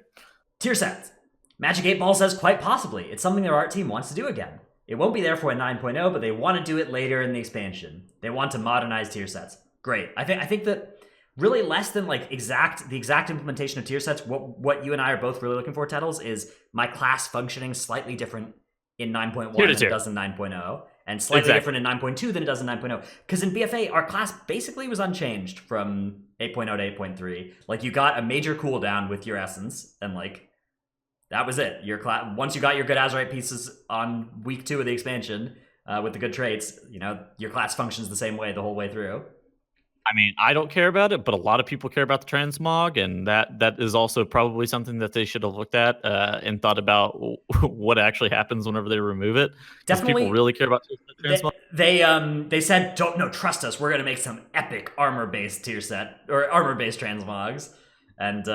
Tier sets. Magic 8 Ball says quite possibly it's something their art team wants to do again. It won't be there for a 9.0, but they want to do it later in the expansion. They want to modernize tier sets. Great. I think that really less than like the exact implementation of tier sets, what you and I are both really looking for, Tettles, is my class functioning slightly different in 9.1 than it does in 9.0, and slightly different in 9.2 than it does in 9.0. Because in BFA, our class basically was unchanged from 8.0 to 8.3. Like, you got a major cooldown with your essence, and like, that was it. Your class, once you got your good Azurite pieces on week 2 of the expansion with the good traits, your class functions the same way the whole way through. I mean, I don't care about it, but a lot of people care about the transmog, and that is also probably something that they should have looked at and thought about what actually happens whenever they remove it. Definitely, people really care about transmog. They said, trust us. We're gonna make some epic armor-based tier set or armor-based transmogs, and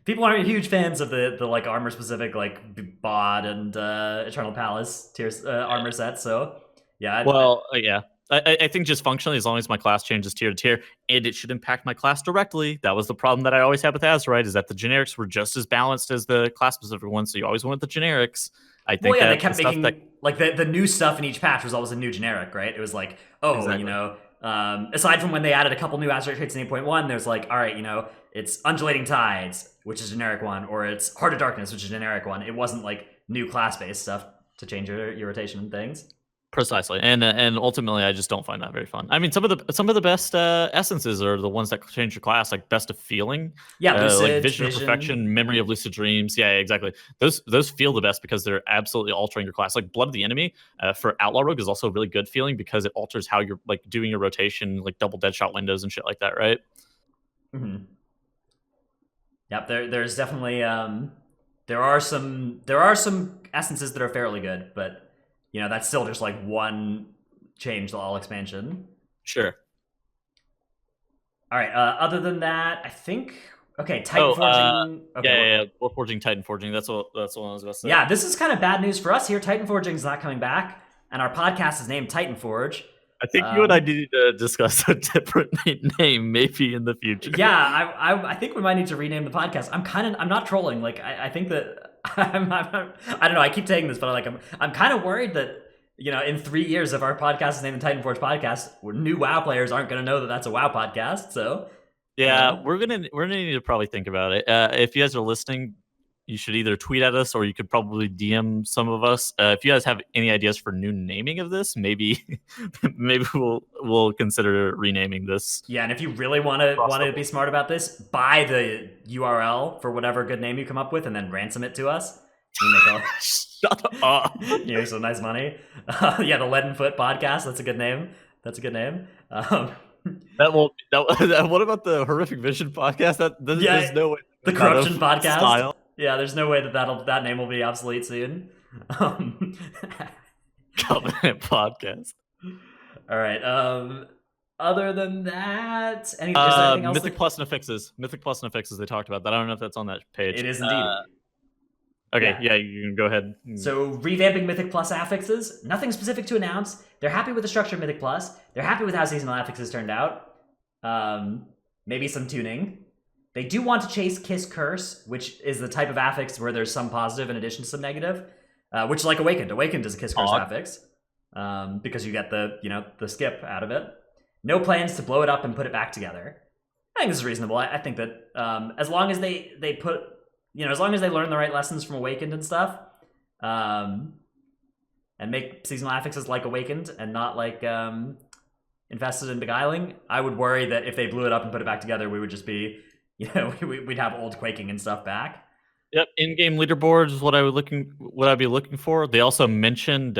people aren't huge fans of the like armor specific like bod and Eternal Palace tier armor sets. So yeah. Yeah. I think just functionally, as long as my class changes tier to tier, and it should impact my class directly. That was the problem that I always had with Azurite, is that the generics were just as balanced as the class-specific ones, so you always wanted the generics. I think they kept making like the new stuff in each patch was always a new generic, right? It was like, exactly. Aside from when they added a couple new Azurite traits in 8.1, there's like, all right, it's Undulating Tides, which is a generic one, or it's Heart of Darkness, which is a generic one. It wasn't like new class-based stuff to change your rotation and things. Precisely, and ultimately, I just don't find that very fun. I mean, some of the best essences are the ones that change your class, like Best of Feeling, Lucid, like Vision of Perfection, Memory of Lucid Dreams. Yeah, exactly. Those feel the best because they're absolutely altering your class. Like Blood of the Enemy for Outlaw Rogue is also a really good feeling because it alters how you're like doing your rotation, like double deadshot windows and shit like that, right? Mm-hmm. Yep, there's definitely there are some essences that are fairly good, but that's still just like one change to all expansion. Sure. All right. Other than that, I think Titanforging. Yeah. Forging, Titanforging. That's what I was going to say. Yeah, this is kind of bad news for us here. Titanforging is not coming back, and our podcast is named Titanforge. I think you and I need to discuss a different name maybe in the future. Yeah, I think we might need to rename the podcast. I'm not trolling. Like I think that I don't know. I keep saying this, but I'm kind of worried that in 3 years if our podcast is named the Titanforge Podcast, new WoW players aren't going to know that that's a WoW podcast. So yeah, we're gonna need to probably think about it. If you guys are listening, you should either tweet at us or you could probably DM some of us. If you guys have any ideas for new naming of this, maybe we'll consider renaming this. Yeah, and if you really want to be smart about this, buy the URL for whatever good name you come up with and then ransom it to us. Shut up. You make some nice money. Yeah, the Leaden Foot Podcast. That's a good name. What about the Horrific Vision Podcast? There's no way. The Corruption Podcast. Style. Yeah, there's no way that name will be obsolete soon. Covenant Podcast. All right. Other than that, anything else? Mythic Plus and Affixes. They talked about that. I don't know if that's on that page. It is indeed. Okay, yeah, you can go ahead. So, revamping Mythic Plus affixes. Nothing specific to announce. They're happy with the structure of Mythic Plus. They're happy with how seasonal affixes turned out. Maybe some tuning. They do want to chase Kiss Curse, which is the type of affix where there's some positive in addition to some negative. Which, like Awakened. Awakened is a Kiss Curse affix. Because you get the skip out of it. No plans to blow it up and put it back together. I think this is reasonable. I think that as long as they put... as long as they learn the right lessons from Awakened and stuff, and make seasonal affixes like Awakened and not like invested in beguiling. I would worry that if they blew it up and put it back together, we would just be, we'd have old quaking and stuff back. Yep, in-game leaderboards is what I'd be looking for. They also mentioned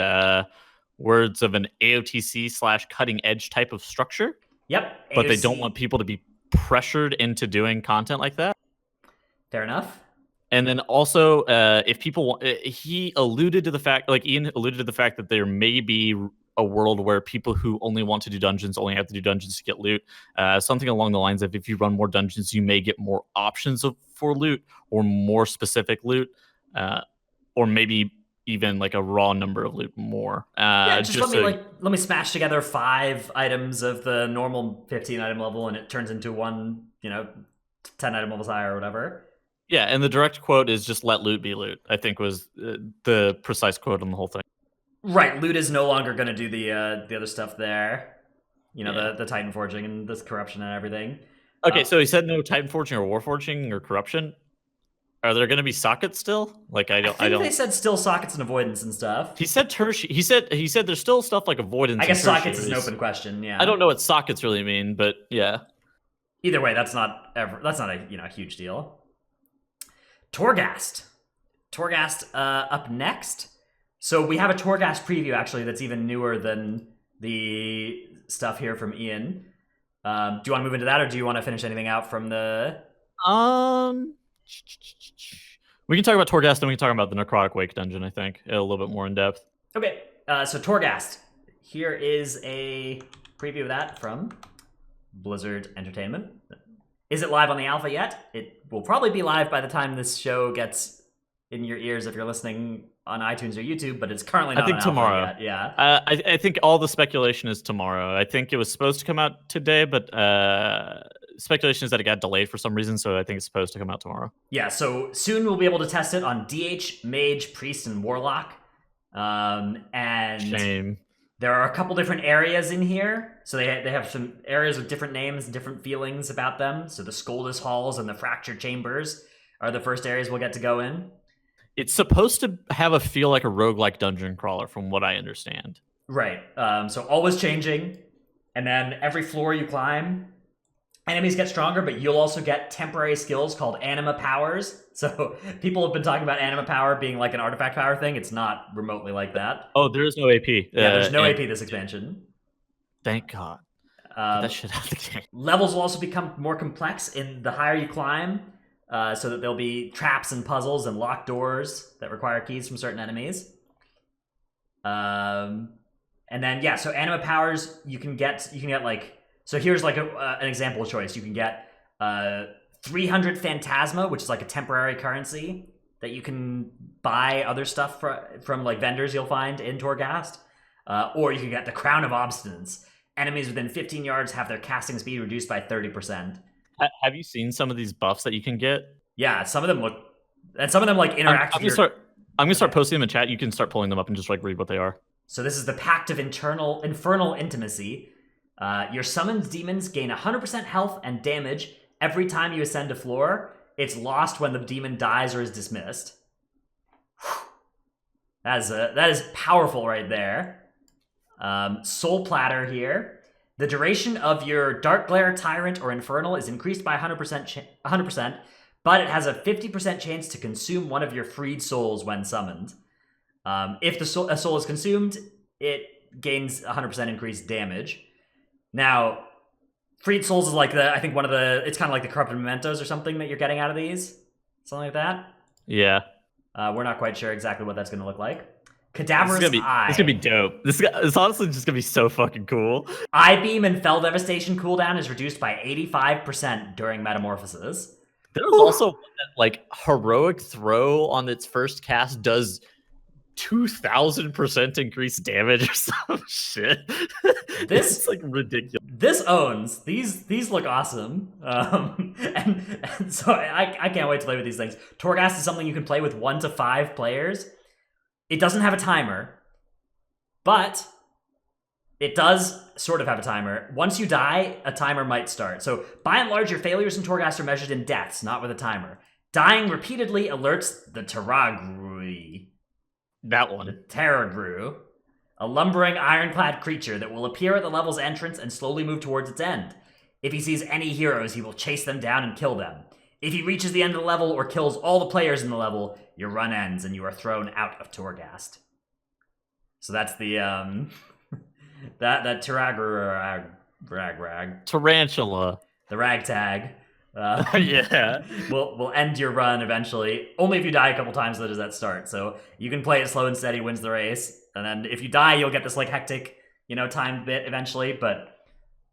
words of an AOTC / cutting edge type of structure. Yep, but AOC. they don't want people to be pressured into doing content like that. Fair enough. And then also, if people want, he alluded to the fact, like Ian alluded to the fact that there may be a world where people who only want to do dungeons only have to do dungeons to get loot. Something along the lines of if you run more dungeons, you may get more options for loot or more specific loot, or maybe even like a raw number of loot more. Just let me smash together 5 items of the normal 15 item level, and it turns into one, 10 item levels higher or whatever. Yeah, and the direct quote is just let loot be loot, I think was the precise quote on the whole thing. Right, loot is no longer going to do the other stuff there. The Titan forging and this corruption and everything. Okay, so he said no Titan forging or war forging or corruption. Are there going to be sockets still? Like I don't. They said still sockets and avoidance and stuff. He said tertiary. He said there's still stuff like avoidance. I guess sockets is an open question. Yeah. I don't know what sockets really mean, but yeah. Either way, that's not a huge deal. Torghast up next. So we have a Torghast preview actually that's even newer than the stuff here from Ian. Do you want to move into that, or do you want to finish anything out from the? We can talk about Torghast, then we can talk about the Necrotic Wake dungeon, I think, a little bit more in depth. Okay, so Torghast. Here is a preview of that from Blizzard Entertainment. Is it live on the alpha yet? It will probably be live by the time this show gets in your ears if you're listening on iTunes or YouTube, but it's currently not on tomorrow. Alpha yet. Yeah. I think all the speculation is tomorrow. I think it was supposed to come out today, but speculation is that it got delayed for some reason, so I think it's supposed to come out tomorrow. Yeah, so soon we'll be able to test it on DH, Mage, Priest, and Warlock. And Shame. There are a couple different areas in here. So they have some areas with different names and different feelings about them. So the Scoldus Halls and the Fractured Chambers are the first areas we'll get to go in. It's supposed to have a feel like a roguelike dungeon crawler, from what I understand. Right. So always changing. And then every floor you climb, enemies get stronger, but you'll also get temporary skills called anima powers. So people have been talking about anima power being like an artifact power thing. It's not remotely like that. Oh, there is no AP. Yeah, there's no AP this expansion. Thank God. Get that shit out of the game. Levels will also become more complex in the higher you climb, so that there'll be traps and puzzles and locked doors that require keys from certain enemies. And then so anima powers you can get like, so here's like an example choice. You can get 300 Phantasma, which is like a temporary currency that you can buy other stuff from like vendors you'll find in Torghast. Or you can get the Crown of Obstinance. Enemies within 15 yards have their casting speed reduced by 30%. Have you seen some of these buffs that you can get? Yeah, some of them look, and some of them like interact. I'm gonna start posting them in chat. You can start pulling them up and just like read what they are. So this is the Pact of Infernal Intimacy. Your summoned demons gain 100% health and damage every time you ascend a floor. It's lost when the demon dies or is dismissed. That is powerful right there. Soul Platter here. The duration of your Dark Glare, Tyrant, or Infernal is increased by 100%, but it has a 50% chance to consume one of your freed souls when summoned. If a soul is consumed, it gains 100% increased damage. Now, freed souls is like it's kind of like the corrupted mementos or something that you're getting out of these. Something like that. Yeah. We're not quite sure exactly what that's going to look like. Cadaverous Eye. It's gonna be dope. It's honestly just gonna be so fucking cool. Eye Beam and Fell Devastation cooldown is reduced by 85% during Metamorphosis. There's also one that, like, Heroic Throw on its first cast does 2,000% increased damage or some shit. This is like ridiculous. This owns. These look awesome. And so I can't wait to play with these things. Torghast is something you can play with 1 to 5 players. It doesn't have a timer, but it does sort of have a timer. Once you die, a timer might start. So by and large, your failures in Torghast are measured in deaths, not with a timer. Dying repeatedly alerts the Terragru. That one. Terragru. A lumbering, ironclad creature that will appear at the level's entrance and slowly move towards its end. If he sees any heroes, he will chase them down and kill them. If he reaches the end of the level or kills all the players in the level, your run ends and you are thrown out of Torghast. So that's the that Tarantula. The ragtag. Yeah. will end your run eventually. Only if you die a couple times does that start. So you can play it slow and steady, wins the race. And then if you die, you'll get this like hectic, timed bit eventually. But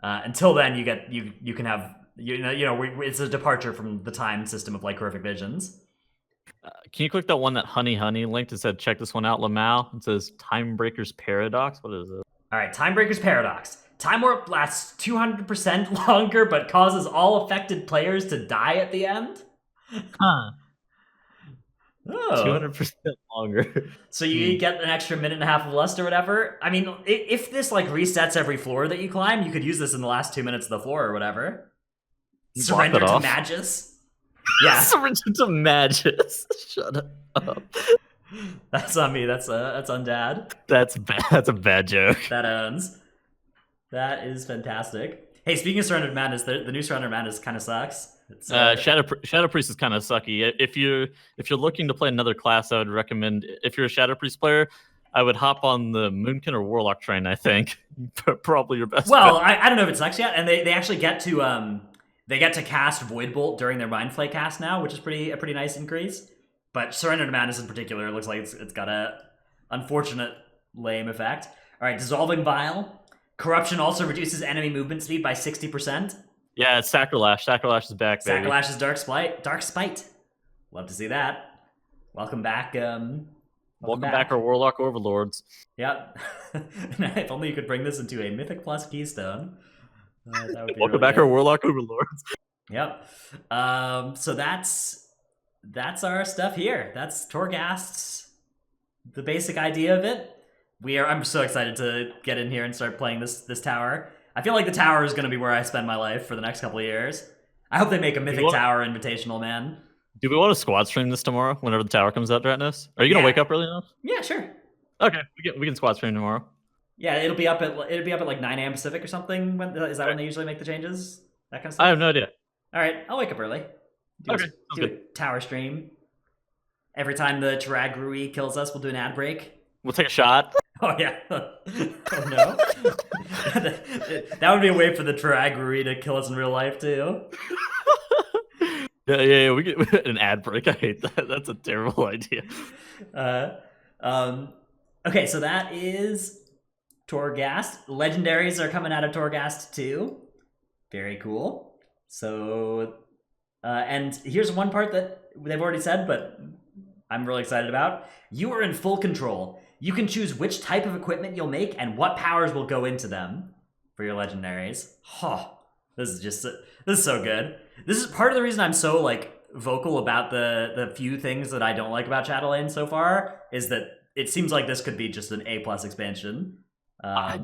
until then, you can have it's a departure from the time system of like Horrific Visions. Can you click that one that Honey linked and said, check this one out, Lamau? It says Timebreaker's Paradox. What is it? All right, Timebreaker's Paradox. Time Warp lasts 200% longer, but causes all affected players to die at the end? Huh. Oh. 200% longer. So you get an extra minute and a half of lust or whatever? I mean, if this like resets every floor that you climb, you could use this in the last 2 minutes of the floor or whatever. Surrender to Magus? Yeah. Surrender to Magus. Shut up. That's on me. That's on Dad. That's bad. That's a bad joke. That owns. That is fantastic. Hey, speaking of Surrender to Madness, the new Surrender to Madness kind of sucks. Shadow Priest is kind of sucky. If you're looking to play another class, I would recommend, if you're a Shadow Priest player, I would hop on the Moonkin or Warlock train. I think probably your best. Well, bet. I don't know if it sucks yet, and they actually get to cast Void Bolt during their Mind Flay cast now, which is a pretty nice increase. But Surrender to Madness in particular, it looks like it's got a unfortunate lame effect. All right, Dissolving Vial. Corruption also reduces enemy movement speed by 60%. Yeah, it's Sacrolash. Sacrolash is back, baby. Sacrolash is Dark Spite. Love to see that. Welcome back. Welcome back, our Warlock Overlords. Yep. If only you could bring this into a Mythic Plus Keystone. That would be Welcome really back, good. our Warlock Overlords. Yep. So that's our stuff here. That's Torghast's, the basic idea of it. I'm so excited to get in here and start playing this tower. I feel like the tower is going to be where I spend my life for the next couple of years. I hope they make a Mythic Tower Invitational, man. Do we want to squad stream this tomorrow whenever the tower comes out, Dratnus? Are you going to wake up early enough? Yeah, sure. Okay, we can squad stream tomorrow. Yeah, it'll be up at like 9 a.m. Pacific or something. Is that when they usually make the changes? That kind of stuff? I have no idea. All right, I'll wake up early. Do a tower stream. Every time the Taragrui kills us, we'll do an ad break. We'll take a shot. Oh, yeah. Oh, no. That would be a way for the Taragrui to kill us in real life, too. Yeah. We get an ad break. I hate that. That's a terrible idea. Okay, so that is Torghast. Legendaries are coming out of Torghast, too. Very cool. So, and here's one part that they've already said, but I'm really excited about. You are in full control. You can choose which type of equipment you'll make and what powers will go into them for your legendaries. This is so good. This is part of the reason I'm so like vocal about the few things that I don't like about Chatelaine so far, is that it seems like this could be just an A+ expansion.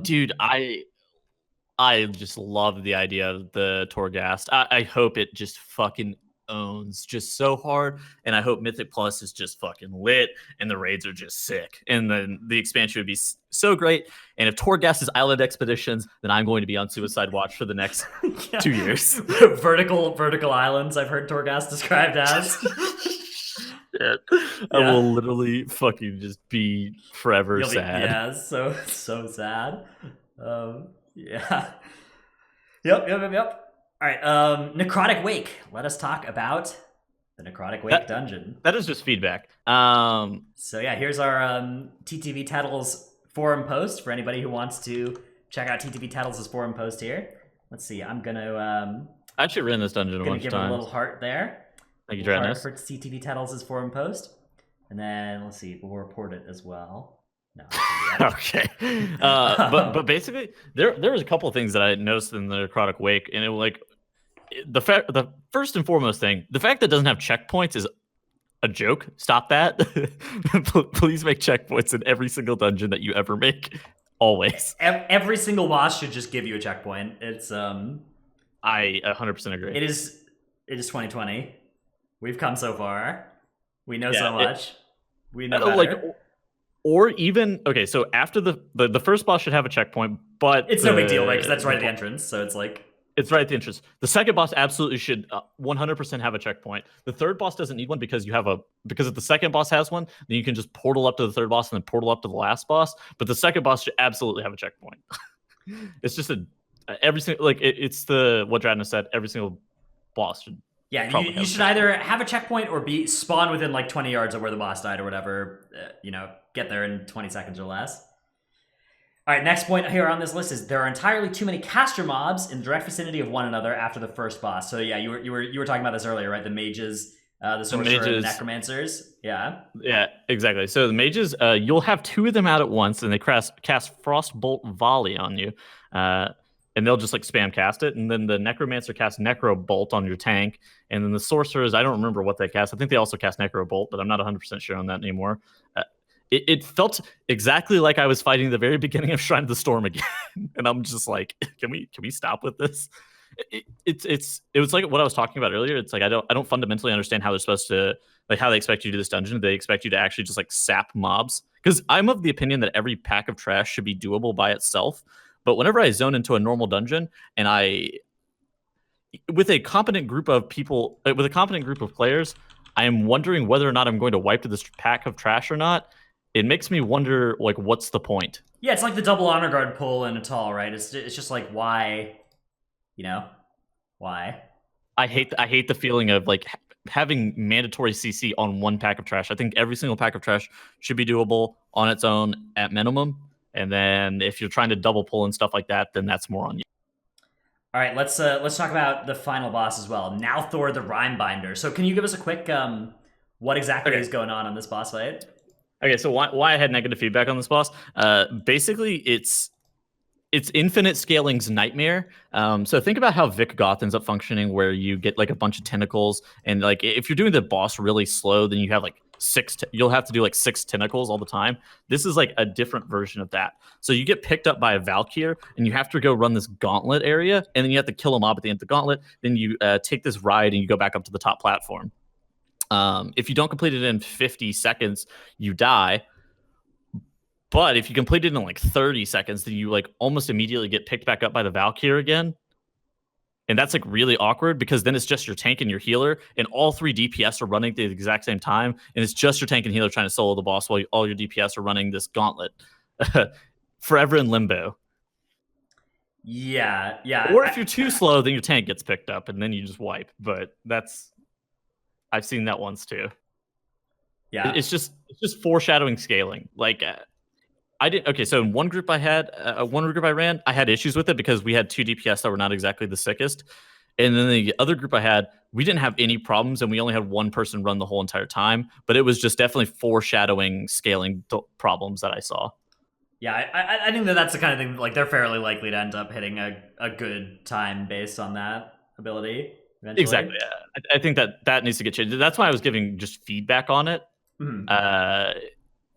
Dude, I just love the idea of the Torghast. I hope it just fucking owns just so hard, and I hope Mythic Plus is just fucking lit and the raids are just sick, and then the expansion would be so great. And if Torghast is Island Expeditions, then I'm going to be on suicide watch for the next 2 years. vertical islands, I've heard Torghast described as. I will literally fucking just be forever sad. So sad. Yeah. Yep. All right, Necrotic Wake. Let us talk about the Necrotic Wake dungeon. That is just feedback. So yeah, here's our TTV Tettles forum post for anybody who wants to check out TTV Tettles' forum post here. Let's see, I'm gonna... I actually ran this dungeon a bunch of times. Give it a little heart there. Thank you, Dratnus. For TTV Tettles' forum post. And then, let's see, we'll report it as well. No. Okay. But basically, there was a couple of things that I noticed in the Necrotic Wake, and it was like the first and foremost thing, the fact that it doesn't have checkpoints is a joke. Stop that. Please make checkpoints in every single dungeon that you ever make. Always. Every single boss should just give you a checkpoint. It's I 100% agree. It is 2020. We've come so far. We know so much. We know better. Or even okay, so after the first boss should have a checkpoint, but It's no big deal, right? Because that's right at the entrance, so it's like it's right at the entrance. The second boss absolutely should 100% have a checkpoint. The third boss doesn't need one because if the second boss has one, then you can just portal up to the third boss and then portal up to the last boss. But the second boss should absolutely have a checkpoint. It's just every single it's the what Dradna said. Every single boss should. Yeah, you should either have a checkpoint or be spawn within like 20 yards of where the boss died or whatever. Get there in 20 seconds or less. All right, next point here on this list is there are entirely too many caster mobs in direct vicinity of one another after the first boss. So yeah, you were talking about this earlier, right? The mages, the sorcerer, and the necromancers. Yeah. Yeah, exactly. So the mages, you'll have two of them out at once, and they cast Frostbolt Volley on you, and they'll just like spam cast it. And then the necromancer casts Necro Bolt on your tank, and then the sorcerers, I don't remember what they cast. I think they also cast Necro Bolt, but I'm not 100% sure on that anymore. It felt exactly like I was fighting the very beginning of Shrine of the Storm again, and I'm just like, can we stop with this? It was like what I was talking about earlier. It's like I don't fundamentally understand how they're supposed to how they expect you to do this dungeon. They expect you to actually just like sap mobs, because I'm of the opinion that every pack of trash should be doable by itself. But whenever I zone into a normal dungeon and with a competent group of players, I am wondering whether or not I'm going to wipe to this pack of trash or not. It makes me wonder, like, what's the point? Yeah, it's like the double honor guard pull in Natal, right? It's just like, why, why? I hate the feeling of like having mandatory CC on one pack of trash. I think every single pack of trash should be doable on its own at minimum. And then if you're trying to double pull and stuff like that, then that's more on you. All right, let's talk about the final boss as well. Now Thor, the Rhine Binder. So can you give us a quick what exactly is going on this boss fight? Okay, so why I had negative feedback on this boss? Basically, it's infinite scaling's nightmare. So think about how Vic Goth ends up functioning, where you get like a bunch of tentacles, and like if you're doing the boss really slow, then you have like you'll have to do like 6 tentacles all the time. This is like a different version of that. So you get picked up by a Valkyr, and you have to go run this gauntlet area, and then you have to kill a mob at the end of the gauntlet. Then you take this ride, and you go back up to the top platform. If you don't complete it in 50 seconds, you die. But if you complete it in like 30 seconds, then you like almost immediately get picked back up by the Valkyr again. And that's like really awkward, because then it's just your tank and your healer, and all 3 DPS are running at the exact same time. And it's just your tank and healer trying to solo the boss while all your DPS are running this gauntlet. Forever in limbo. Yeah. Or if you're too slow, then your tank gets picked up and then you just wipe. But I've seen that once too. Yeah. It's just foreshadowing scaling. Like so in one group I ran, I had issues with it because we had 2 DPS that were not exactly the sickest. And then the other group I had, we didn't have any problems, and we only had one person run the whole entire time. But it was just definitely foreshadowing scaling problems that I saw. Yeah, I think that's the kind of thing, like, they're fairly likely to end up hitting a good time based on that ability. Eventually. Exactly. Yeah. I think that needs to get changed. That's why I was giving just feedback on it. Mm-hmm.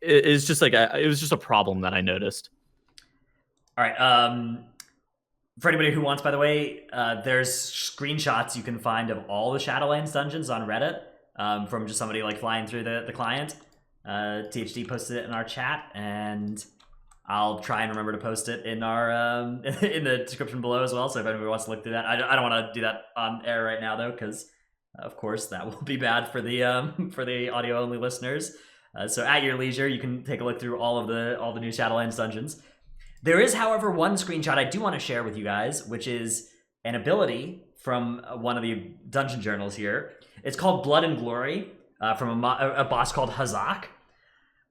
It's just like it was just a problem that I noticed. All right. For anybody who wants, by the way, there's screenshots you can find of all the Shadowlands dungeons on Reddit from just somebody like flying through the client. THD posted it in our chat, and I'll try and remember to post it in our in the description below as well. So if anybody wants to look through that, I don't want to do that on air right now though, because of course that will be bad for the audio only listeners. So at your leisure, you can take a look through all the new Shadowlands dungeons. There is, however, one screenshot I do want to share with you guys, which is an ability from one of the dungeon journals here. It's called Blood and Glory from a boss called Hazak.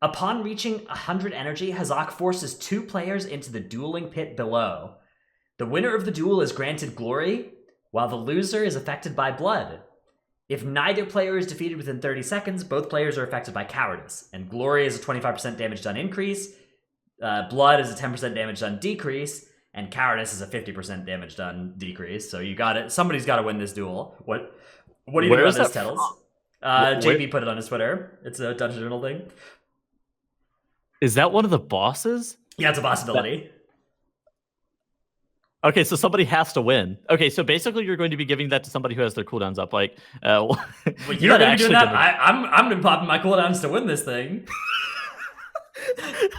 Upon reaching 100 energy, Hazak forces 2 players into the dueling pit below. The winner of the duel is granted glory, while the loser is affected by blood. If neither player is defeated within 30 seconds, both players are affected by cowardice. And glory is a 25% damage done increase, blood is a 10% damage done decrease, and cowardice is a 50% damage done decrease. So you got it. Somebody's got to win this duel. What do you think about this, Tettles? JP put it on his Twitter. It's a dungeon journal thing. Is that one of the bosses? Yeah, it's a boss ability. Okay, so somebody has to win. Okay, so basically you're going to be giving that to somebody who has their cooldowns up. Like, well, you're going to be doing that. I'm going to be popping my cooldowns to win this thing.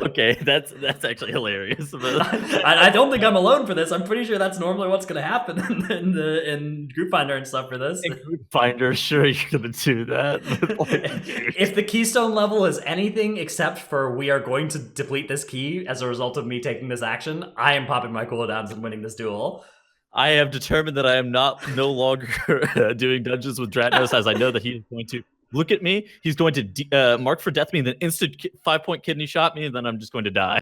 Okay, that's actually hilarious. I don't think I'm alone for this. I'm pretty sure that's normally what's going to happen in Group Finder and stuff for this. In Group Finder, sure you're gonna do that. But, like, dude. If the keystone level is anything except for we are going to deplete this key as a result of me taking this action, I am popping my cooldowns and winning this duel. I have determined that I am no longer doing dungeons with Dratnos, as I know that he is going to look at me. He's going to mark for death me, and then instant 5-point kidney shot me, and then I'm just going to die.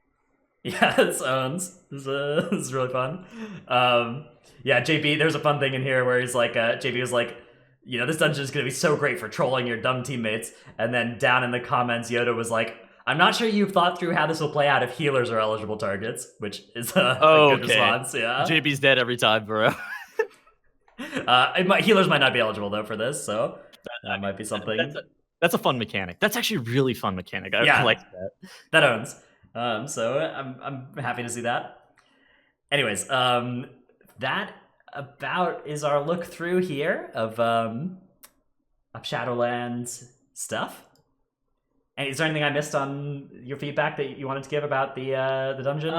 Yeah, this owns. This is really fun. Yeah, JB, there's a fun thing in here where he's like, JB was like, you know, this dungeon is going to be so great for trolling your dumb teammates. And then down in the comments, Yoda was like, I'm not sure you've thought through how this will play out if healers are eligible targets, which is a good response. Yeah, JB's dead every time, bro. Healers might not be eligible though for this, so that might be something. That's a fun mechanic. That's actually a really fun mechanic. I like that. That owns. So I'm happy to see that. Anyways, that about is our look through here of Shadowlands stuff. And is there anything I missed on your feedback that you wanted to give about the dungeon?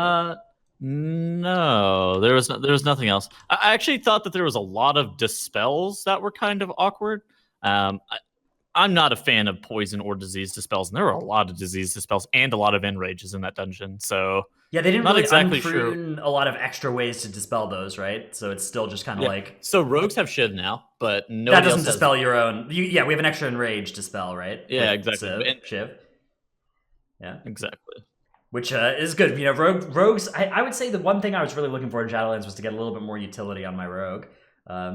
No, there was nothing else. I actually thought that there was a lot of dispels that were kind of awkward. I'm not a fan of poison or disease dispels, and there were a lot of disease dispels and a lot of enrages in that dungeon. So yeah, they didn't not really exactly unprune a lot of extra ways to dispel those, right? So it's still just kind of like so rogues have Shiv now, but no. That doesn't dispel your own. Yeah, we have an extra enrage dispel, right? Yeah, exactly. Shiv. Yeah, exactly. Which is good. You know, rogues. I would say the one thing I was really looking for in Shadowlands was to get a little bit more utility on my rogue.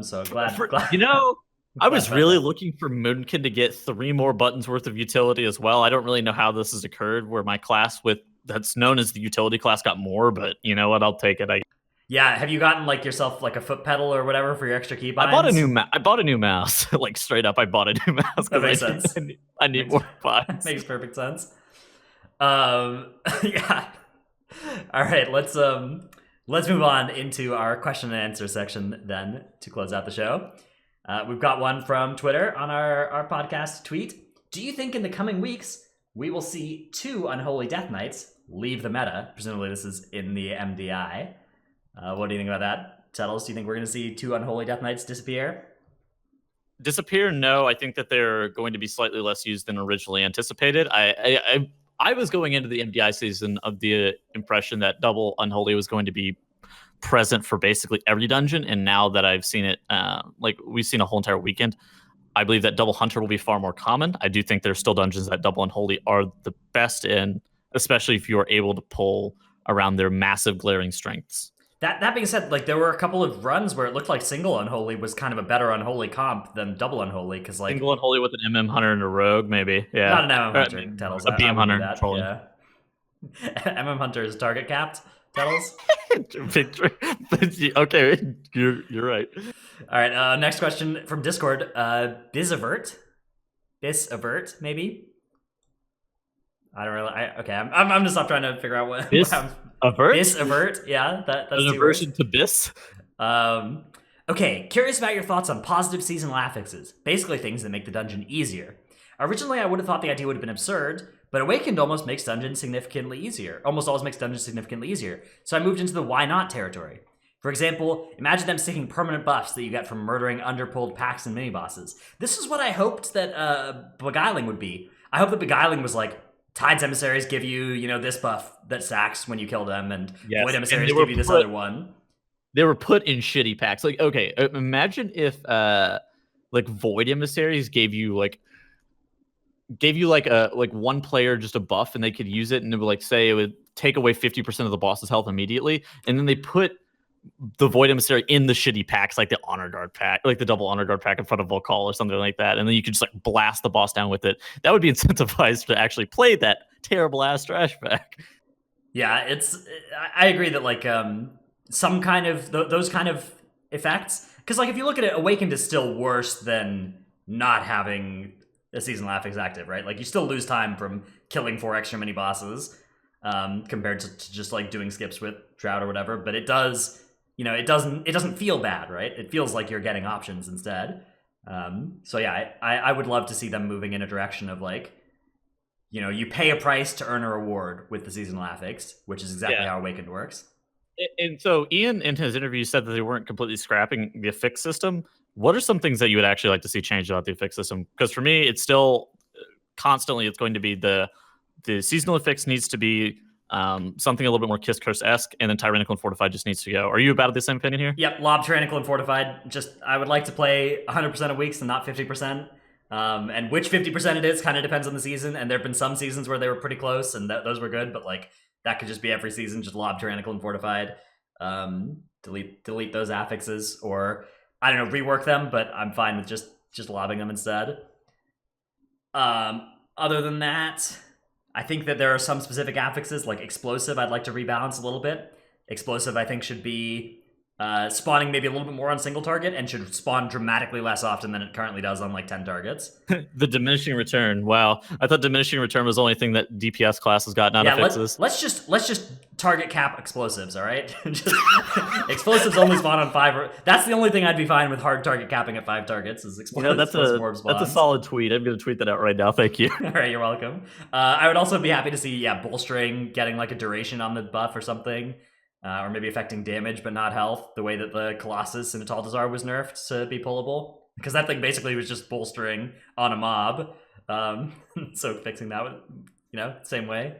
So glad. You know. I was really looking for Moonkin to get 3 more buttons worth of utility as well. I don't really know how this has occurred where my class that's known as the utility class got more, but you know what? I'll take it. Yeah, have you gotten like yourself like a foot pedal or whatever for your extra keybinds? I bought a new mouse. Like straight up, I bought a new mouse. That makes sense. I need more buttons. Makes perfect sense. Yeah. All right, let's move on into our question and answer section then to close out the show. We've got one from Twitter on our podcast tweet. Do you think in the coming weeks we will see 2 Unholy Death Knights leave the meta? Presumably this is in the MDI. What do you think about that? Tettles, do you think we're going to see 2 Unholy Death Knights disappear? Disappear? No, I think that they're going to be slightly less used than originally anticipated. I was going into the MDI season of the impression that double Unholy was going to be present for basically every dungeon, and now that I've seen it, like we've seen a whole entire weekend, I believe that double Hunter will be far more common. I do think there's still dungeons that double Unholy are the best in, especially if you are able to pull around their massive glaring strengths. That being said, like there were a couple of runs where it looked like single Unholy was kind of a better Unholy comp than double Unholy, because like single Unholy with an MM Hunter and a Rogue, maybe. Yeah, not an MM Hunter. Tettles, a BM Hunter. Yeah. MM Hunter is target capped. Tettles. Victory. Okay, you're right. All right. Next question from Discord. Bisavert, maybe. I don't really. Okay, I'm gonna stop trying to figure out what. Bisavert. Yeah, that's an aversion to bis. Okay, curious about your thoughts on positive seasonal affixes. Basically, things that make the dungeon easier. Originally, I would have thought the idea would have been absurd, but Awakened almost makes dungeons significantly easier. Almost always makes dungeons significantly easier. So I moved into the why not territory. For example, imagine them sticking permanent buffs that you get from murdering underpulled packs and mini-bosses. This is what I hoped that Beguiling would be. I hope that Beguiling was like, Tide's Emissaries give you, you know, this buff that sacks when you kill them, and Void Emissaries give you this other one. They were put in shitty packs. Like, okay, imagine if like Void Emissaries gave you like one player just a buff and they could use it, and it would like say it would take away 50% of the boss's health immediately, and then they put the Void Emissary in the shitty packs, like the Honor Guard pack, like the double Honor Guard pack in front of Volcall or something like that, and then you could just like blast the boss down with it. That would be incentivized to actually play that terrible ass trash pack. Yeah, I agree that like some kind of those kind of effects, because like if you look at it, Awakened is still worse than not having a seasonal affix active, right? Like you still lose time from killing 4 extra mini bosses compared to just like doing skips with Shroud or whatever, but it does, you know, it doesn't feel bad, right? It feels like you're getting options instead. So yeah, I would love to see them moving in a direction of like you pay a price to earn a reward with the seasonal affix, which is exactly how Awakened works. And so Ian, in his interview, said that they weren't completely scrapping the affix system. What are some things that you would actually like to see changed about the affix system? Because for me, it's still constantly it's going to be the seasonal affix needs to be something a little bit more Kiss Curse-esque, and then Tyrannical and Fortified just needs to go. Are you about the same opinion here? Yep, Lob, Tyrannical, and Fortified. I would like to play 100% of weeks and not 50%. And which 50% it is kind of depends on the season. And there have been some seasons where they were pretty close, and those were good. But that could just be every season, just Lob, Tyrannical, and Fortified. Delete those affixes, or I don't know, rework them. But I'm fine with just lobbing them instead. Other than that, I think that there are some specific affixes, like Explosive, I'd like to rebalance a little bit. Explosive, I think, should be spawning maybe a little bit more on single target and should spawn dramatically less often than it currently does on 10 targets. The diminishing return. Wow, I thought diminishing return was the only thing that DPS class has gotten out of fixes. Let's just target cap explosives, all right? Explosives only spawn on 5. That's the only thing I'd be fine with hard target capping at 5 targets is explosives. That's a solid tweet. I'm going to tweet that out right now. Thank you. All right, you're welcome. I would also be happy to see bolstering getting a duration on the buff or something. Or maybe affecting damage but not health, the way that the Colossus in Ataldazar was nerfed to be pullable. Because that thing basically was just bolstering on a mob. So fixing that, same way.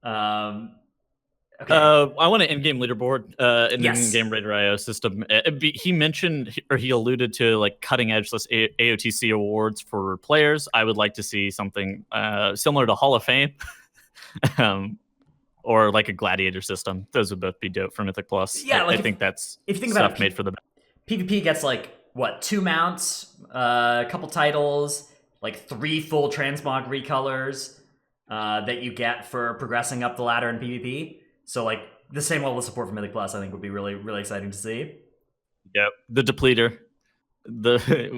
Okay. I want an in-game leaderboard, an in-game Raider IO system. He mentioned, or he alluded to, cutting-edge AOTC awards for players. I would like to see something similar to Hall of Fame. Or a gladiator system. Those would both be dope for Mythic Plus. Yeah, I think that's if you think stuff about made for the PvP gets 2 mounts, a couple titles, 3 full transmog recolors that you get for progressing up the ladder in PvP. So the same level of support for Mythic Plus, I think would be really, really exciting to see. Yep, the depleter.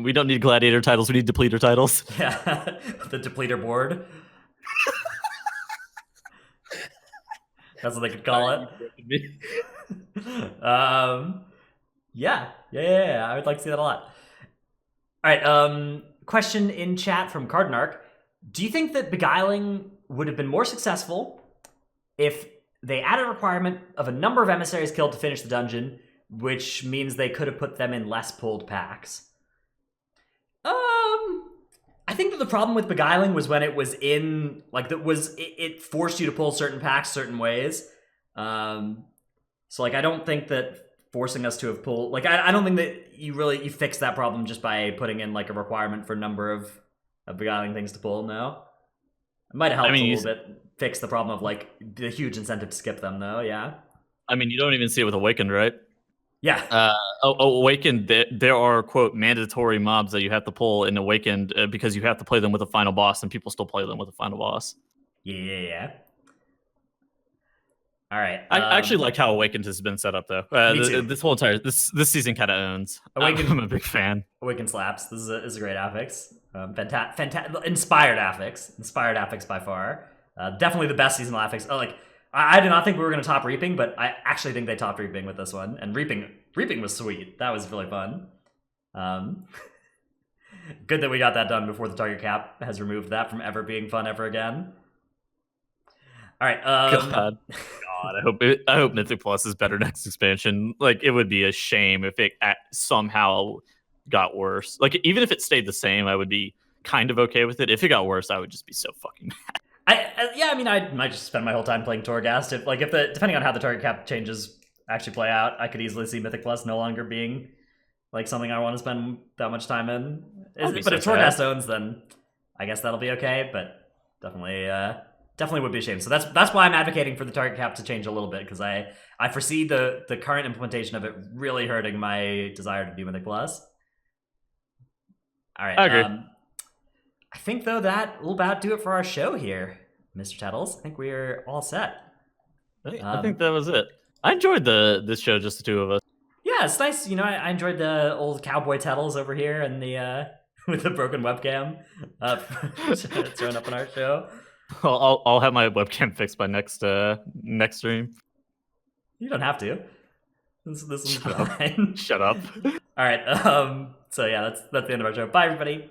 We don't need gladiator titles. We need depleter titles. Yeah, the depleter board. That's what they could call it. Yeah. I would like to see that a lot. All right. Question in chat from Cardinarch. Do you think that Beguiling would have been more successful if they added a requirement of a number of emissaries killed to finish the dungeon, which means they could have put them in less pulled packs? I think that the problem with Beguiling was when it was in, it forced you to pull certain packs certain ways. So, I don't think that forcing us to have pulled, I don't think that you fix that problem just by putting in, a requirement for number of Beguiling things to pull, no? It might have helped a little bit fix the problem of, the huge incentive to skip them, though, yeah? I mean, you don't even see it with Awakened, right? Yeah. Awakened, there are, quote, mandatory mobs that you have to pull in Awakened because you have to play them with a final boss, and people still play them with a final boss. Yeah. All right. I actually like how Awakened has been set up, though. This whole entire this season kind of owns. Awakened, I'm a big fan. Awakened slaps. This is a great affix. Inspired affix by far. Definitely the best seasonal affix. I did not think we were going to top Reaping, but I actually think they topped Reaping with this one. And Reaping was sweet. That was really fun. Good that we got that done before the target cap has removed that from ever being fun ever again. All right. God, I hope Mythic Plus is better next expansion. It would be a shame if it somehow got worse. Even if it stayed the same, I would be kind of okay with it. If it got worse, I would just be so fucking mad. I might just spend my whole time playing Torghast. Depending on how the target cap changes actually play out, I could easily see Mythic Plus no longer being something I want to spend that much time in. But if Torghast owns, then I guess that'll be okay. But definitely would be a shame. So that's why I'm advocating for the target cap to change a little bit, because I foresee the current implementation of it really hurting my desire to do Mythic Plus. All right. I agree. I think, though, that will about do it for our show here, Mr. Tettles. I think we're all set. I think that was it. I enjoyed this show, just the two of us. Yeah, it's nice. I enjoyed the old cowboy Tettles over here and the with the broken webcam showing up on our show. I'll have my webcam fixed by next stream. You don't have to. This one's fine. Shut up. All right. So yeah, that's the end of our show. Bye, everybody.